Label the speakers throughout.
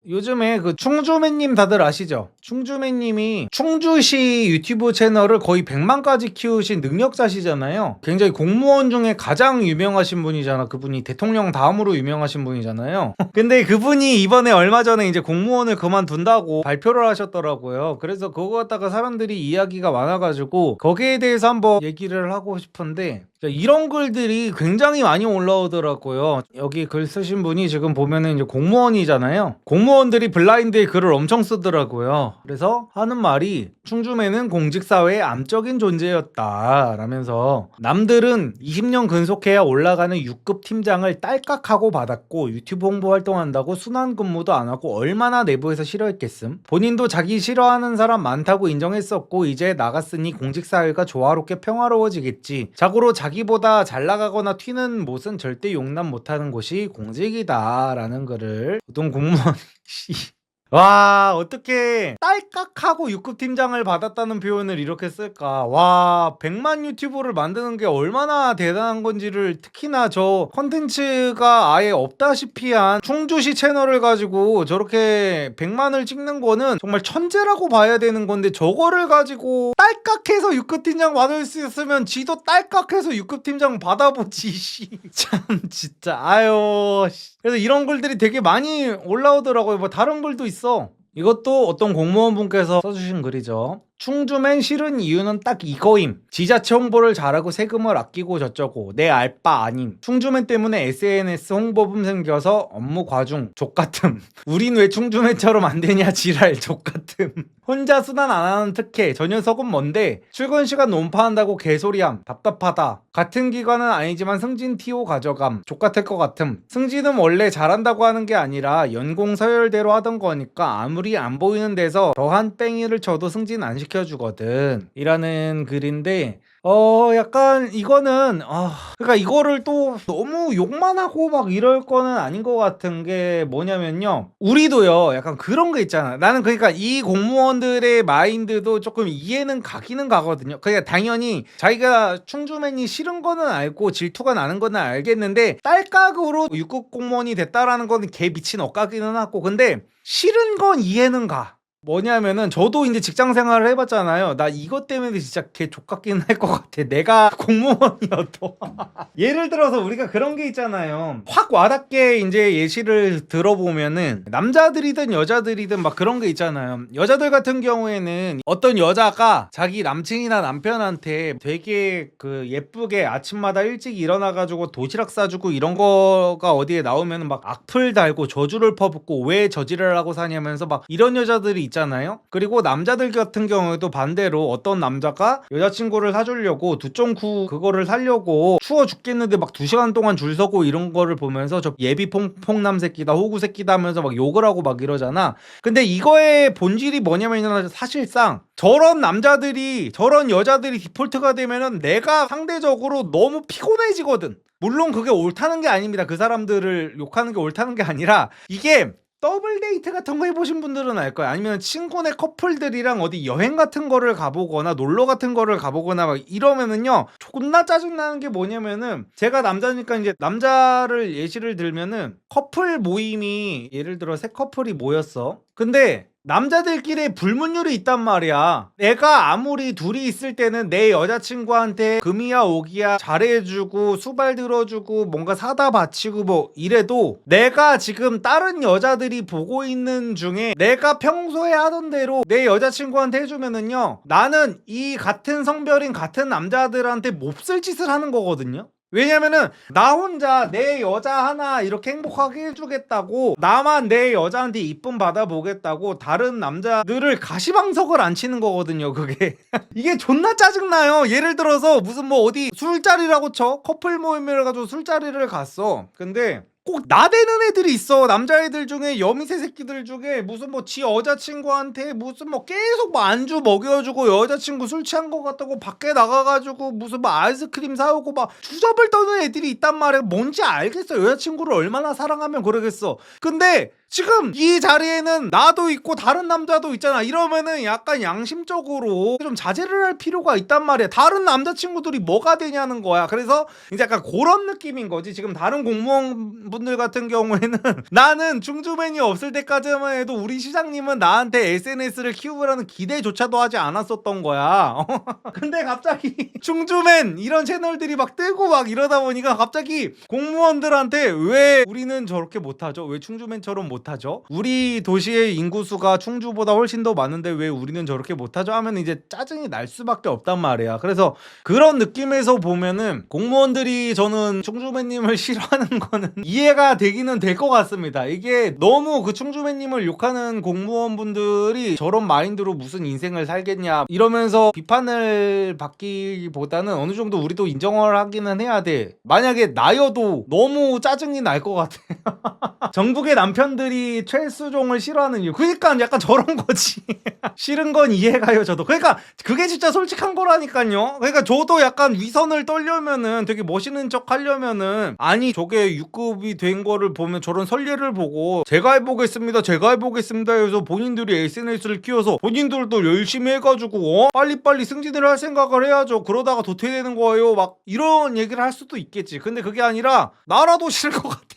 Speaker 1: 요즘에 그 충주맨님 다들 아시죠? 충주맨님이 충주시 유튜브 채널을 거의 100만까지 키우신 능력자시잖아요. 굉장히 공무원 중에 가장 유명하신 분이잖아. 그분이 대통령 다음으로 유명하신 분이잖아요. 근데 그분이 이번에 얼마 전에 이제 공무원을 그만둔다고 발표를 하셨더라고요. 그래서 그거 갖다가 사람들이 이야기가 많아가지고 거기에 대해서 한번 얘기를 하고 싶은데, 이런 글들이 굉장히 많이 올라오더라고요. 여기 글 쓰신 분이 지금 보면은 이제 공무원이잖아요. 공무원들이 블라인드에 글을 엄청 쓰더라고요. 그래서 하는 말이 충주맨은 공직사회의 암적인 존재였다 라면서, 남들은 20년 근속해야 올라가는 6급 팀장을 딸깍하고 받았고 유튜브 홍보 활동한다고 순환 근무도 안 하고 얼마나 내부에서 싫어했겠음. 본인도 자기 싫어하는 사람 많다고 인정했었고 이제 나갔으니 공직사회가 조화롭게 평화로워지겠지. 자고로 자기보다 잘 나가거나 튀는 못은 절대 용납 못하는 곳이 공직이다 라는 글을 보통 공무원이 와, 어떻게 딸깍하고 6급 팀장을 받았다는 표현을 이렇게 쓸까. 와, 100만 유튜브를 만드는 게 얼마나 대단한 건지를, 특히나 저 컨텐츠가 아예 없다시피 한 충주시 채널을 가지고 저렇게 100만을 찍는 거는 정말 천재라고 봐야 되는 건데, 저거를 가지고 딸깍해서 6급 팀장 받을 수 있으면 지도 딸깍해서 6급 팀장 받아보지. 참 진짜 아유. 그래서 이런 글들이 되게 많이 올라오더라고요. 뭐 다른 글도 있어. 이것도 어떤 공무원분께서 써주신 글이죠. 충주맨 싫은 이유는 딱 이거임. 지자체 홍보를 잘하고 세금을 아끼고 저쩌고 내 알 바 아님. 충주맨 때문에 SNS 홍보품 생겨서 업무 과중 족같음. 우린 왜 충주맨처럼 안 되냐 지랄 족같음. 혼자 순환 안 하는 특혜. 저 녀석은 뭔데 출근 시간 논파한다고 개소리함. 답답하다. 같은 기관은 아니지만 승진 TO 가져감. 족같을 것 같음. 승진은 원래 잘한다고 하는 게 아니라 연공 서열대로 하던 거니까 아무리 안 보이는 데서 더한 뺑이를 쳐도 승진 안 시켜주거든 이라는 글인데, 약간 이거는 그러니까 이거를 또 너무 욕만 하고 막 이럴 거는 아닌 것 같은 게 뭐냐면요, 우리도요 약간 그런 거 있잖아. 나는 그러니까 이 공무원들의 마인드도 조금 이해는 가기는 가거든요. 그러니까 당연히 자기가 충주맨이 싫은 거는 알고 질투가 나는 거는 알겠는데, 딸깍으로 6급 공무원이 됐다라는 거는 개 미친 억까기는 하고, 근데 싫은 건 이해는 가. 뭐냐면은 저도 이제 직장 생활을 해봤잖아요. 나 이것 때문에 진짜 개 족같긴 할 것 같아. 내가 공무원이어도. 예를 들어서 우리가 그런 게 있잖아요. 확 와닿게 이제 예시를 들어보면은 남자들이든 여자들이든 막 그런 게 있잖아요. 여자들 같은 경우에는 어떤 여자가 자기 남친이나 남편한테 되게 그 예쁘게 아침마다 일찍 일어나가지고 도시락 싸주고 이런 거가 어디에 나오면 막 악플 달고 저주를 퍼붓고 왜 저지를 하고 사냐면서 막 이런 여자들이 있잖아요. 그리고 남자들 같은 경우에도 반대로 어떤 남자가 여자친구를 사주려고 두쫑쿠 그거를 사려고 추워 죽겠는데 막 2시간 동안 줄 서고 이런 거를 보면서 저 예비 폭남 새끼다 호구 새끼다 하면서 막 욕을 하고 막 이러잖아. 근데 이거의 본질이 뭐냐면 사실상 저런 남자들이 저런 여자들이 디폴트가 되면은 내가 상대적으로 너무 피곤해지거든. 물론 그게 옳다는 게 아닙니다. 그 사람들을 욕하는 게 옳다는 게 아니라, 이게 더블 데이트 같은 거 해보신 분들은 알 거야. 아니면 친구네 커플들이랑 어디 여행 같은 거를 가보거나 놀러 같은 거를 가보거나 막 이러면은요, 존나 짜증나는 게 뭐냐면은, 제가 남자니까 이제 남자를 예시를 들면은, 커플 모임이 예를 들어 3커플이 모였어. 근데 남자들끼리 불문율이 있단 말이야. 내가 아무리 둘이 있을 때는 내 여자친구한테 금이야 오기야 잘해주고 수발 들어주고 뭔가 사다 바치고 뭐 이래도, 내가 지금 다른 여자들이 보고 있는 중에 내가 평소에 하던 대로 내 여자친구한테 해주면은요, 나는 이 같은 성별인 같은 남자들한테 몹쓸 짓을 하는 거거든요. 왜냐면은 나 혼자 내 여자 하나 이렇게 행복하게 해주겠다고, 나만 내 여자한테 이쁨 받아보겠다고 다른 남자들을 가시방석을 안 치는 거거든요, 그게. 이게 존나 짜증나요. 예를 들어서 무슨 뭐 어디 술자리라고 쳐. 커플 모임을 가지고 술자리를 갔어. 근데 꼭 나대는 애들이 있어. 남자애들 중에 여미새 새끼들 중에 무슨 뭐 지 여자친구한테 무슨 뭐 계속 뭐 안주 먹여주고 여자친구 술 취한 것 같다고 밖에 나가가지고 무슨 뭐 아이스크림 사오고 막 주접을 떠는 애들이 있단 말이야. 뭔지 알겠어. 여자친구를 얼마나 사랑하면 그러겠어. 근데 지금 이 자리에는 나도 있고 다른 남자도 있잖아. 이러면은 약간 양심적으로 좀 자제를 할 필요가 있단 말이야. 다른 남자친구들이 뭐가 되냐는 거야. 그래서 이제 약간 그런 느낌인 거지. 지금 다른 공무원분들 같은 경우에는 나는 충주맨이 없을 때까지만 해도 우리 시장님은 나한테 SNS를 키우라는 기대조차도 하지 않았었던 거야. 근데 갑자기 충주맨 이런 채널들이 막 뜨고 막 이러다 보니까 갑자기 공무원들한테 왜 우리는 저렇게 못하죠? 왜 충주맨처럼 못하죠? 우리 도시의 인구수가 충주보다 훨씬 더 많은데 왜 우리는 저렇게 못하죠? 하면 이제 짜증이 날 수밖에 없단 말이야. 그래서 그런 느낌에서 보면은 공무원들이 저는 충주맨님을 싫어하는 거는 이해가 되기는 될 것 같습니다. 이게 너무 그 충주맨님을 욕하는 공무원분들이 저런 마인드로 무슨 인생을 살겠냐 이러면서 비판을 받기보다는 어느 정도 우리도 인정을 하기는 해야 돼. 만약에 나여도 너무 짜증이 날 것 같아. 전국의 남편들이 최수종을 싫어하는 이유. 그러니까 약간 저런 거지. 싫은 건 이해가요, 저도. 그러니까 그게 진짜 솔직한 거라니까요. 그러니까 저도 약간 위선을 떨려면은 되게 멋있는 척 하려면은 아니 저게 6급이 된 거를 보면 저런 선례를 보고 제가 해보겠습니다 해서 본인들이 SNS를 키워서 본인들도 열심히 해가지고 빨리빨리 승진을 할 생각을 해야죠. 그러다가 도태되는 거예요. 막 이런 얘기를 할 수도 있겠지. 근데 그게 아니라 나라도 싫을 것 같아.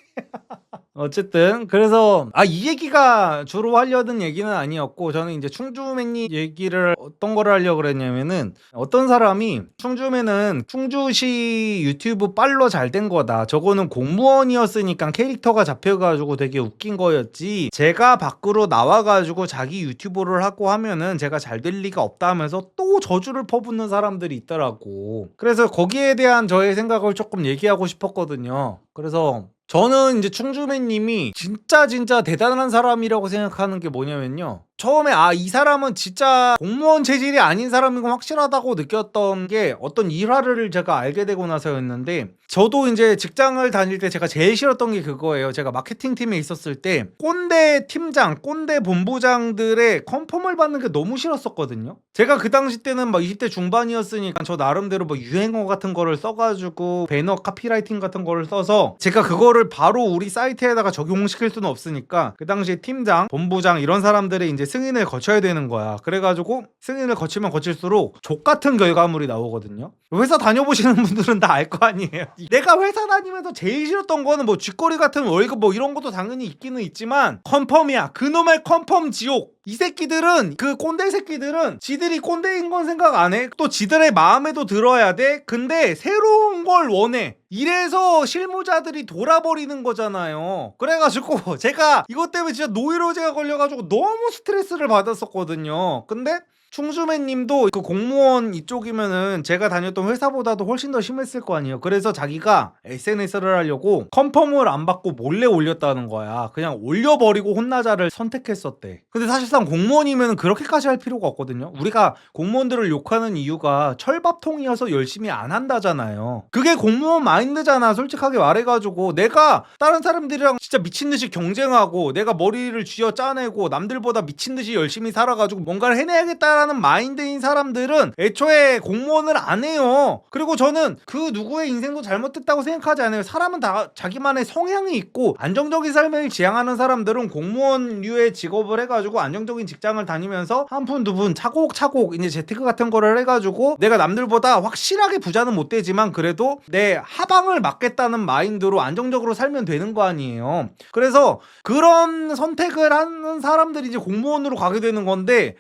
Speaker 1: 어쨌든 그래서 이 얘기가 주로 하려던 얘기는 아니었고 저는 이제 충주맨님 얘기를 어떤 거를 하려고 그랬냐면은 어떤 사람이 충주맨은 충주시 유튜브 빨로 잘 된 거다. 저거는 공무원이었으니까 캐릭터가 잡혀가지고 되게 웃긴 거였지. 제가 밖으로 나와가지고 자기 유튜브를 하고 하면은 제가 잘 될 리가 없다 하면서 또 저주를 퍼붓는 사람들이 있더라고. 그래서 거기에 대한 저의 생각을 조금 얘기하고 싶었거든요. 그래서 저는 이제 충주맨님이 진짜 대단한 사람이라고 생각하는 게 뭐냐면요. 처음에 이 사람은 진짜 공무원 체질이 아닌 사람인 건 확실하다고 느꼈던 게 어떤 일화를 제가 알게 되고 나서였는데 저도 이제 직장을 다닐 때 제가 제일 싫었던 게 그거예요. 제가 마케팅 팀에 있었을 때 꼰대 팀장, 꼰대 본부장들의 컨펌을 받는 게 너무 싫었었거든요. 제가 그 당시 때는 막 20대 중반이었으니까 저 나름대로 뭐 유행어 같은 거를 써가지고 배너 카피라이팅 같은 거를 써서 제가 그거를 바로 우리 사이트에다가 적용시킬 수는 없으니까 그 당시에 팀장, 본부장 이런 사람들의 이제 승인을 거쳐야 되는 거야. 그래가지고 승인을 거치면 거칠수록 족같은 결과물이 나오거든요. 회사 다녀보시는 분들은 다 알 거 아니에요. 내가 회사 다니면서 제일 싫었던 거는 뭐 쥐꼬리 같은 월급 뭐 이런 것도 당연히 있기는 있지만 컨펌이야. 그놈의 컨펌 지옥. 이 새끼들은 그 꼰대 새끼들은 지들이 꼰대인 건 생각 안 해. 또 지들의 마음에도 들어야 돼. 근데 새로운 걸 원해. 이래서 실무자들이 돌아버리는 거잖아요. 그래가지고 제가 이것 때문에 진짜 노이로제가 걸려가지고 너무 스트레스를 받았었거든요. 근데 충주맨 님도 그 공무원 이쪽이면은 제가 다녔던 회사보다도 훨씬 더 심했을 거 아니에요. 그래서 자기가 SNS를 하려고 컨펌을 안 받고 몰래 올렸다는 거야. 그냥 올려버리고 혼나자를 선택했었대. 근데 사실상 공무원이면 그렇게까지 할 필요가 없거든요. 우리가 공무원들을 욕하는 이유가 철밥통이어서 열심히 안 한다잖아요. 그게 공무원 마인드잖아. 솔직하게 말해가지고 내가 다른 사람들이랑 진짜 미친듯이 경쟁하고 내가 머리를 쥐어 짜내고 남들보다 미친듯이 열심히 살아가지고 뭔가를 해내야겠다 라는 마인드인 사람들은 애초에 공무원을 안 해요. 그리고 저는 그 누구의 인생도 잘못됐다고 생각하지 않아요. 사람은 다 자기만의 성향이 있고 안정적인 삶을 지향하는 사람들은 공무원류의 직업을 해가지고 안정적인 직장을 다니면서 한 푼 두 푼 차곡차곡 이제 재테크 같은 거를 해가지고 내가 남들보다 확실하게 부자는 못 되지만 그래도 내 하방을 막겠다는 마인드로 안정적으로 살면 되는 거 아니에요. 그래서 그런 선택을 하는 사람들이 이제 공무원으로 가게 되는 건데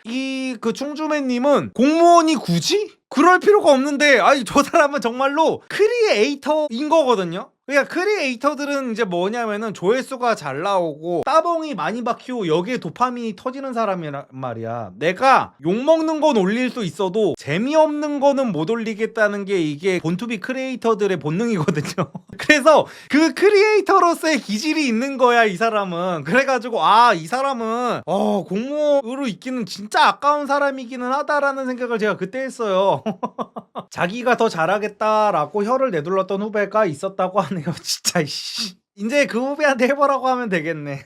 Speaker 1: 그 충주맨님은 공무원이 굳이? 그럴 필요가 없는데 저 사람은 정말로 크리에이터인 거거든요. 그러니까 크리에이터들은 이제 뭐냐면은 조회수가 잘 나오고 따봉이 많이 박히고 여기에 도파민이 터지는 사람이란 말이야. 내가 욕먹는 건 올릴 수 있어도 재미없는 거는 못 올리겠다는 게 이게 본투비 크리에이터들의 본능이거든요. 그래서 그 크리에이터로서의 기질이 있는 거야 이 사람은. 그래가지고 이 사람은 공무원으로 있기는 진짜 아까운 사람이기는 하다라는 생각을 제가 그때 했어요. 자기가 더 잘하겠다라고 혀를 내둘렀던 후배가 있었다고 하네요. 진짜 이제 그 후배한테 해보라고 하면 되겠네.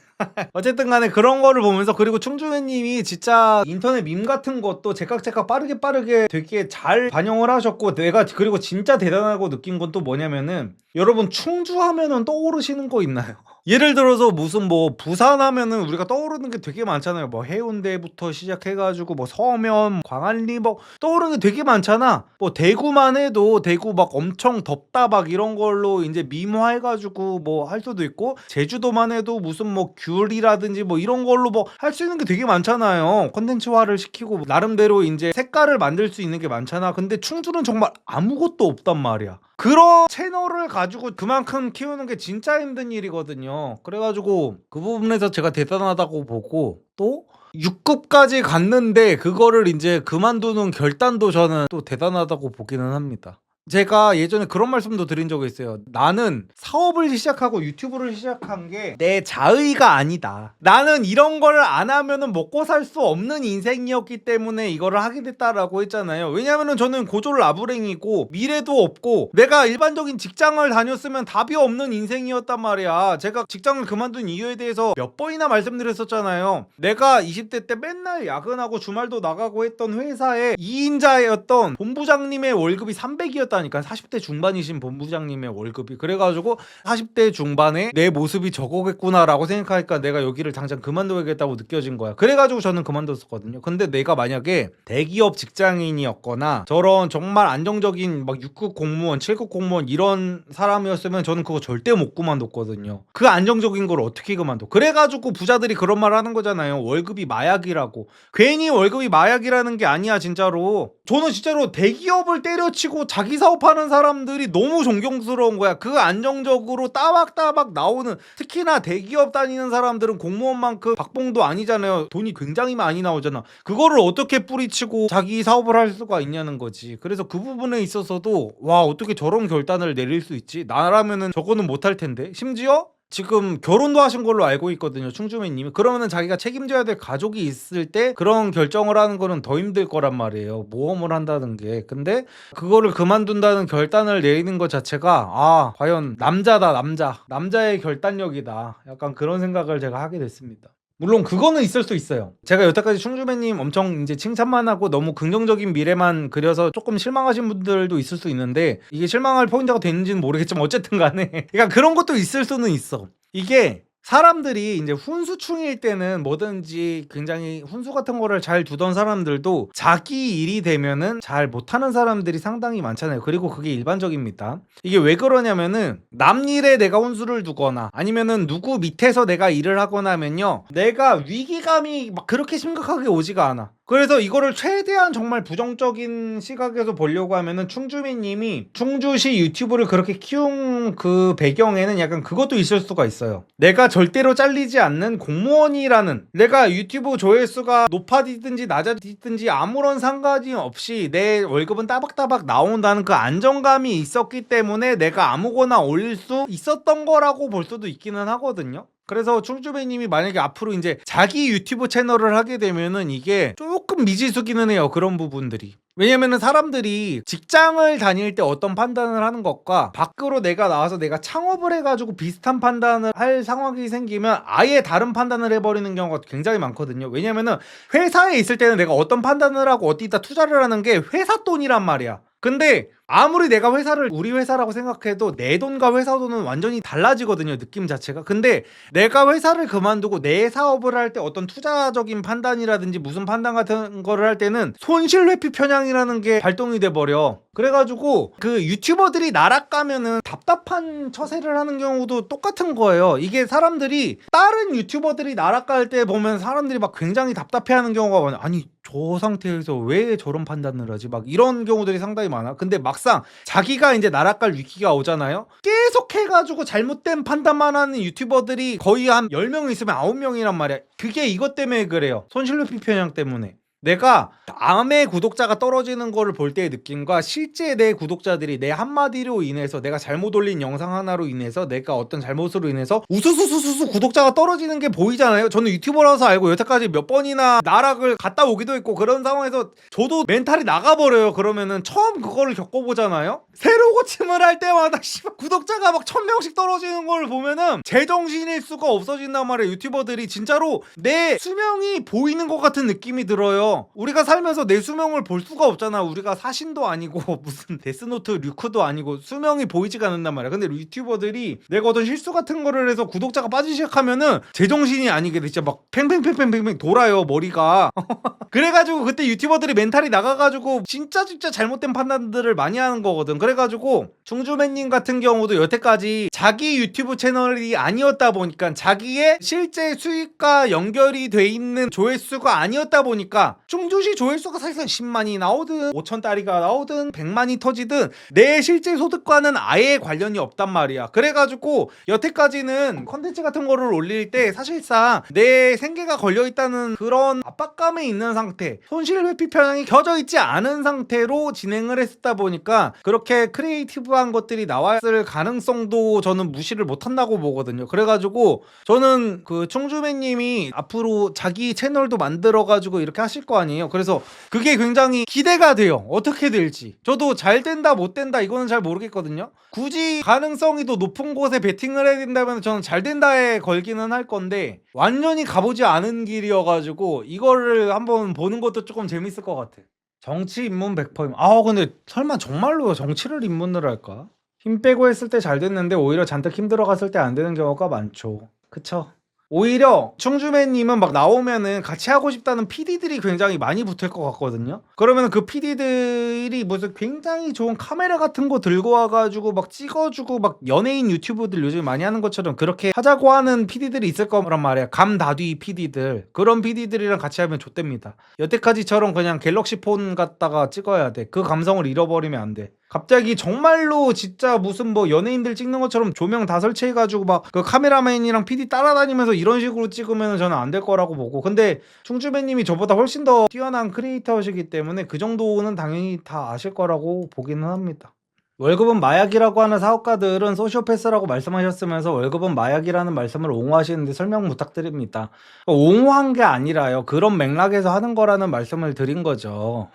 Speaker 1: 어쨌든 간에 그런 거를 보면서 그리고 충주맨님이 진짜 인터넷 밈 같은 것도 제깍제깍 빠르게 되게 잘 반영을 하셨고 내가 그리고 진짜 대단하고 느낀 건 또 뭐냐면은 여러분 충주하면은 떠오르시는 거 있나요? 예를 들어서 무슨 뭐 부산 하면은 우리가 떠오르는 게 되게 많잖아요. 뭐 해운대부터 시작해 가지고 뭐 서면, 광안리 뭐 떠오르는 게 되게 많잖아. 뭐 대구만 해도 대구 막 엄청 덥다 막 이런 걸로 인제 밈화해 가지고 뭐 할 수도 있고, 제주도만 해도 무슨 뭐 귤이라든지 뭐 이런 걸로 뭐 할 수 있는 게 되게 많잖아요. 콘텐츠화를 시키고 나름대로 인제 색깔을 만들 수 있는 게 많잖아. 근데 충주는 정말 아무것도 없단 말이야. 그런 채널을 가지고 그만큼 키우는 게 진짜 힘든 일이거든요. 그래 가지고 그 부분에서 제가 대단하다고 보고, 또 6급까지 갔는데 그거를 인제 그만두는 결단도 저는 또 대단하다고 보기는 합니다. 제가 예전에 그런 말씀도 드린 적이 있어요. "나는 사업을 시작하고 유튜브를 시작한 게 내 자의가 아니다. 나는 이런 걸 안 하면은 먹고 살 수 없는 인생이었기 때문에 이거를 하게 됐다."라고 했잖아요. 왜냐면은 저는 고졸라부랭이고 미래도 없고 내가 일반적인 직장을 다녔으면 답이 없는 인생이었단 말이야. 제가 직장을 그만둔 이유에 대해서 몇 번이나 말씀드렸었잖아요. 내가 20대 때 맨날 야근하고 주말도 나가고 했던 회사의 2인자였던 본부장님의 월급이 300이었다니까. 40대 중반이신 본부장님의 월급이. 그래 가지고 40대 중반에 내 모습이 저거겠구나라고 생각하니까 내가 여기를 당장 그만둬야겠다고 느껴진 거야. 그래 가지고 저는 그만뒀었거든요. 근데 내가 만약에 대기업 직장인이었거나 저런 정말 안정적인 막 6급 공무원, 7급 공무원 이런 사람이었으면 저는 그거 절대 못 그만뒀거든요. 그 안정적인 걸 어떻게 그만둬. 그래 가지고 부자들이 그런 말 하는 거잖아요. 월급이 마약이라고. 괜히 월급이 마약이라는 게 아니야 진짜로. 저는 진짜로 대기업을 때려치고 자기 사업하는 사람들이 너무 존경스러운 거야. 그 안정적으로 따박따박 나오는, 특히나 대기업 다니는 사람들은 공무원만큼 박봉도 아니잖아요. 돈이 굉장히 많이 나오잖아. 그거를 어떻게 뿌리치고 자기 사업을 할 수가 있냐는 거지. 그래서 그 부분에 있어서도 와, 어떻게 저런 결단을 내릴 수 있지? 나라면은 저거는 못할 텐데. 심지어 지금 결혼도 하신 걸로 알고 있거든요, 충주매님이. 그러면은 자기가 책임져야 될 가족이 있을 때 그런 결정을 하는 거는 더 힘들 거란 말이에요, 모험을 한다는 게. 근데 그거를 그만둔다는 결단을 내리는 것 자체가, 아, 과연 남자다, 남자의 결단력이다, 약간 그런 생각을 제가 하게 됐습니다. 물론 그거는 있을 수 있어요. 제가 여태까지 충주매님 엄청 이제 칭찬만 하고 너무 긍정적인 미래만 그려서 조금 실망하신 분들도 있을 수 있는데, 이게 실망할 포인트가 되는지는 모르겠지만 어쨌든 간에 그러니까 그런 것도 있을 수는 있어. 이게 사람들이 이제 훈수충일 때는 뭐든지 굉장히 훈수 같은 거를 잘 두던 사람들도 자기 일이 되면은 잘 못하는 사람들이 상당히 많잖아요. 그리고 그게 일반적입니다. 이게 왜 그러냐면은 남 일에 내가 훈수를 두거나 아니면은 누구 밑에서 내가 일을 하거나 하면요, 내가 위기감이 막 그렇게 심각하게 오지가 않아. 그래서 이거를 최대한 정말 부정적인 시각에서 보려고 하면은 충주민님이 충주시 유튜브를 그렇게 키운 그 배경에는 약간 그것도 있을 수가 있어요. 내가 절대로 잘리지 않는 공무원이라는, 내가 유튜브 조회수가 높아지든지 낮아지든지 아무런 상관이 없이 내 월급은 따박따박 나온다는 그 안정감이 있었기 때문에 내가 아무거나 올릴 수 있었던 거라고 볼 수도 있기는 하거든요. 그래서 충주배님이 만약에 앞으로 이제 자기 유튜브 채널을 하게 되면은 이게 조금 미지수기는 해요, 그런 부분들이. 왜냐면은 사람들이 직장을 다닐 때 어떤 판단을 하는 것과 밖으로 내가 나와서 내가 창업을 해가지고 비슷한 판단을 할 상황이 생기면 아예 다른 판단을 해버리는 경우가 굉장히 많거든요. 왜냐면은 회사에 있을 때는 내가 어떤 판단을 하고 어디다 투자를 하는 게 회사 돈이란 말이야. 근데 아무리 내가 회사를 우리 회사라고 생각해도 내 돈과 회사 돈은 완전히 달라지거든요, 느낌 자체가. 근데 내가 회사를 그만두고 내 사업을 할 때 어떤 투자적인 판단이라든지 무슨 판단 같은 거를 할 때는 손실회피 편향이라는 게 발동이 돼 버려. 그래가지고 그 유튜버들이 나락가면은 답답한 처세를 하는 경우도 똑같은 거예요. 이게 사람들이 다른 유튜버들이 나락갈 때 보면 사람들이 막 굉장히 답답해하는 경우가 많아. 아니, 저 상태에서 왜 저런 판단을 하지? 막 이런 경우들이 상당히 많아. 근데 막상 자기가 이제 나락갈 위기가 오잖아요. 계속 해가지고 잘못된 판단만 하는 유튜버들이 거의 한 10명 있으면 9명이란 말이야. 그게 이것 때문에 그래요. 손실회피 편향 때문에. 내가 남의 구독자가 떨어지는 거를 볼 때의 느낌과 실제 내 구독자들이 내 한마디로 인해서, 내가 잘못 올린 영상 하나로 인해서, 내가 어떤 잘못으로 인해서 우수수수수수 구독자가 떨어지는 게 보이잖아요. 저는 유튜버라서 알고 여태까지 몇 번이나 나락을 갔다 오기도 했고, 그런 상황에서 저도 멘탈이 나가버려요. 그러면은 처음 그거를 겪어보잖아요. 새로 고침을 할 때마다 구독자가 막 1000명씩 떨어지는 걸 보면은 제정신일 수가 없어진단 말이에요. 유튜버들이 진짜로 내 수명이 보이는 것 같은 느낌이 들어요. 그래서 우리가 살면서 내 수명을 볼 수가 없잖아. 우리가 사신도 아니고 무슨 데스노트 류크도 아니고 수명이 보이지가 않는단 말이야. 근데 유튜버들이 내가 어떤 실수 같은 거를 해서 구독자가 빠지기 시작하면은 제정신이 아니게 진짜 막 팽팽팽팽팽 돌아요 머리가. 그래가지고 그때 유튜버들이 멘탈이 나가가지고 진짜 잘못된 판단들을 많이 하는 거거든. 그래가지고 충주맨님 같은 경우도 여태까지 자기 유튜브 채널이 아니었다 보니까 자기의 실제 수익과 연결이 돼 있는 조회수가 아니었다 보니까 충주시 조회수가 사실상 10만이 나오든 5천짜리가 나오든 100만이 터지든 내 실제 소득과는 아예 관련이 없단 말이야. 그래가지고 여태까지는 컨텐츠 같은 거를 올릴 때 사실상 내 생계가 걸려있다는 그런 압박감에 있는 상태, 손실 회피 편향이 켜져 있지 않은 상태로 진행을 했다 보니까 그렇게 크리에이티브한 것들이 나왔을 가능성도 저는 무시를 못한다고 보거든요. 그래가지고 저는 그 충주맨님이 앞으로 자기 채널도 만들어가지고 이렇게 하실 거 아니에요. 그래서 그게 굉장히 기대가 돼요. 어떻게 될지. 저도 잘 된다 못 된다 이거는 잘 모르겠거든요. 굳이 가능성이 더 높은 곳에 베팅을 해야 된다면 저는 잘 된다에 걸기는 할 건데 완전히 가보지 않은 길이어가지고 이거를 한번 보는 것도 조금 재밌을 것 같아. 정치 입문 100%. 근데 설마 정말로 정치를 입문을 할까? 힘 빼고 했을 때 잘 됐는데 오히려 잔뜩 힘들어갔을 때 안 되는 경우가 많죠. 그쵸? 오히려 충주맨님은 막 나오면은 같이 하고 싶다는 PD들이 굉장히 많이 붙을 것 같거든요. 그러면 그 PD들이 무슨 굉장히 좋은 카메라 같은 거 들고 와가지고 막 찍어주고 막 연예인 유튜브들 요즘 많이 하는 것처럼 그렇게 하자고 하는 PD들이 있을 거란 말이야. 감다뒤 PD들. 그런 PD들이랑 같이 하면 좋답니다. 여태까지처럼 그냥 갤럭시 폰 갖다가 찍어야 돼. 그 감성을 잃어버리면 안 돼. 갑자기 정말로 진짜 무슨 뭐 연예인들 찍는 것처럼 조명 다 설치해가지고 막 그 카메라맨이랑 PD 따라다니면서 이런 식으로 찍으면 저는 안 될 거라고 보고, 근데 충주배님이 저보다 훨씬 더 뛰어난 크리에이터시기 때문에 그 정도는 당연히 다 아실 거라고 보기는 합니다. 월급은 마약이라고 하는 사업가들은 소시오패스라고 말씀하셨으면서 월급은 마약이라는 말씀을 옹호하시는데 설명 부탁드립니다. 옹호한 게 아니라요, 그런 맥락에서 하는 거라는 말씀을 드린 거죠.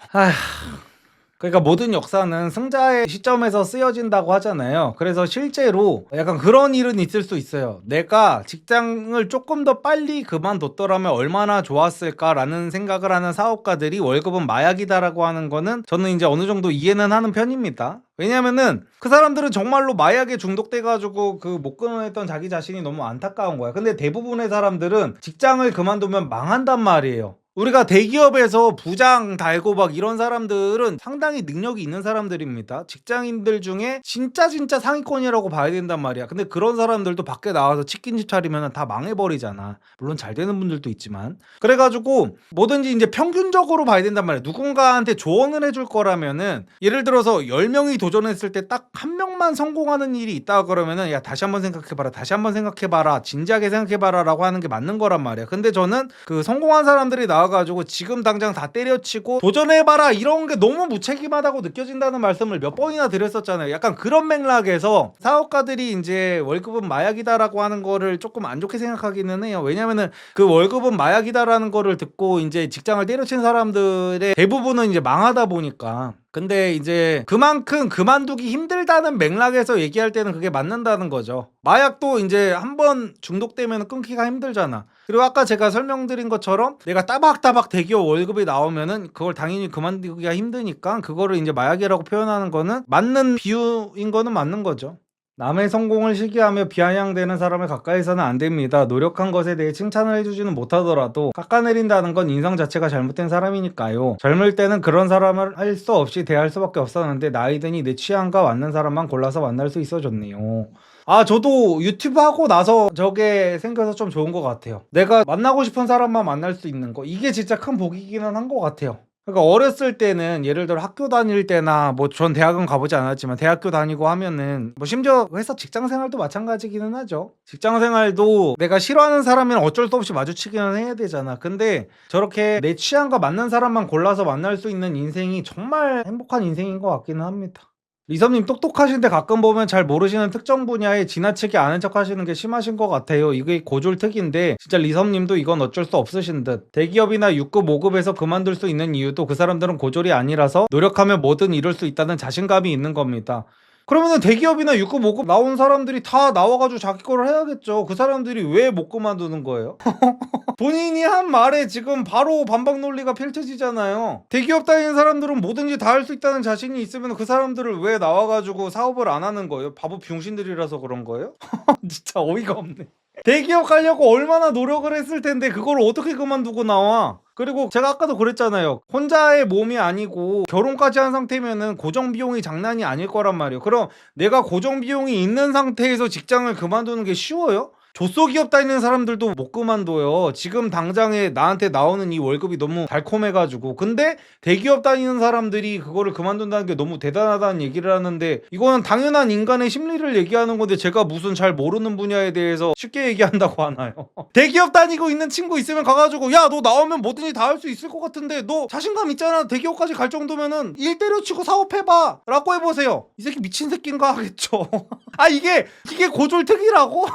Speaker 1: 그러니까 모든 역사는 승자의 시점에서 쓰여진다고 하잖아요. 그래서 실제로 약간 그런 일은 있을 수 있어요. 내가 직장을 조금 더 빨리 그만뒀더라면 얼마나 좋았을까라는 생각을 하는 사업가들이 월급은 마약이다라고 하는 거는 저는 이제 어느 정도 이해는 하는 편입니다. 왜냐면은 그 사람들은 정말로 마약에 중독돼가지고 그 못 끊어냈던 자기 자신이 너무 안타까운 거야. 근데 대부분의 사람들은 직장을 그만두면 망한단 말이에요. 우리가 대기업에서 부장 달고 막 이런 사람들은 상당히 능력이 있는 사람들입니다. 직장인들 중에 진짜 상위권이라고 봐야 된단 말이야. 근데 그런 사람들도 밖에 나와서 치킨집 차리면 다 망해버리잖아. 물론 잘 되는 분들도 있지만. 그래가지고 뭐든지 이제 평균적으로 봐야 된단 말이야. 누군가한테 조언을 해줄 거라면은 예를 들어서 10명이 도전했을 때 딱 한 명만 성공하는 일이 있다 그러면은 야, 다시 한번 생각해봐라, 진지하게 생각해봐라 라고 하는 게 맞는 거란 말이야. 근데 저는 그 성공한 사람들이 나와가지고 지금 당장 다 때려치고 도전해봐라 이런 게 너무 무책임하다고 느껴진다는 말씀을 몇 번이나 드렸었잖아요. 약간 그런 맥락에서 사업가들이 이제 월급은 마약이다라고 하는 거를 조금 안 좋게 생각하기는 해요. 왜냐면은 그 월급은 마약이다라는 거를 듣고 이제 직장을 때려친 사람들의 대부분은 이제 망하다 보니까. 근데 이제 그만큼 그만두기 힘들다는 맥락에서 얘기할 때는 그게 맞는다는 거죠. 마약도 이제 한번 중독되면 끊기가 힘들잖아. 그리고 아까 제가 설명드린 것처럼 내가 따박따박 대기업 월급이 나오면은 그걸 당연히 그만두기가 힘드니까 그거를 이제 마약이라고 표현하는 거는 맞는 비유인 거는 맞는 거죠. 남의 성공을 시기하며 비아냥대는 사람을 가까이서는 안 됩니다. 노력한 것에 대해 칭찬을 해주지는 못하더라도 깎아내린다는 건 인성 자체가 잘못된 사람이니까요. 젊을 때는 그런 사람을 할 수 없이 대할 수밖에 없었는데 나이 드니 내 취향과 맞는 사람만 골라서 만날 수 있어졌네요. 저도 유튜브 하고 나서 저게 생겨서 좀 좋은 것 같아요. 내가 만나고 싶은 사람만 만날 수 있는 거, 이게 진짜 큰 복이기는 한 것 같아요. 그러니까 어렸을 때는 예를 들어 학교 다닐 때나 뭐 전 대학은 가보지 않았지만 대학교 다니고 하면은 뭐 심지어 회사 직장 생활도 마찬가지기는 하죠. 직장 생활도 내가 싫어하는 사람이랑 어쩔 수 없이 마주치기는 해야 되잖아. 근데 저렇게 내 취향과 맞는 사람만 골라서 만날 수 있는 인생이 정말 행복한 인생인 것 같기는 합니다. 리섭님 똑똑하신데 가끔 보면 잘 모르시는 특정 분야에 지나치게 아는 척 하시는 게 심하신 것 같아요. 이게 고졸특인데 진짜 리섭님도 이건 어쩔 수 없으신 듯. 대기업이나 6급 5급에서 그만둘 수 있는 이유도 그 사람들은 고졸이 아니라서 노력하면 뭐든 이룰 수 있다는 자신감이 있는 겁니다. 그러면은 대기업이나 6급, 5급 나온 사람들이 다 나와가지고 자기 거를 해야겠죠. 그 사람들이 왜 못 그만두는 거예요? 본인이 한 말에 지금 바로 반박 논리가 펼쳐지잖아요. 대기업 다니는 사람들은 뭐든지 다 할 수 있다는 자신이 있으면 그 사람들을 왜 나와가지고 사업을 안 하는 거예요? 바보 병신들이라서 그런 거예요? 진짜 어이가 없네. 대기업 가려고 얼마나 노력을 했을 텐데 그걸 어떻게 그만두고 나와? 그리고 제가 아까도 그랬잖아요. 혼자의 몸이 아니고 결혼까지 한 상태면은 고정 비용이 장난이 아닐 거란 말이에요. 그럼 내가 고정 비용이 있는 상태에서 직장을 그만두는 게 쉬워요? 조소기업 다니는 사람들도 못 그만둬요. 지금 당장에 나한테 나오는 이 월급이 너무 달콤해가지고. 근데 대기업 다니는 사람들이 그거를 그만둔다는 게 너무 대단하다는 얘기를 하는데 이거는 당연한 인간의 심리를 얘기하는 건데 제가 무슨 잘 모르는 분야에 대해서 쉽게 얘기한다고 하나요? 대기업 다니고 있는 친구 있으면 가가지고 야 너 나오면 뭐든지 다 할 수 있을 것 같은데 너 자신감 있잖아. 대기업까지 갈 정도면은 일 때려치고 사업해봐 라고 해보세요. 이 새끼 미친 새끼인가 하겠죠. 아 이게 고졸특이라고?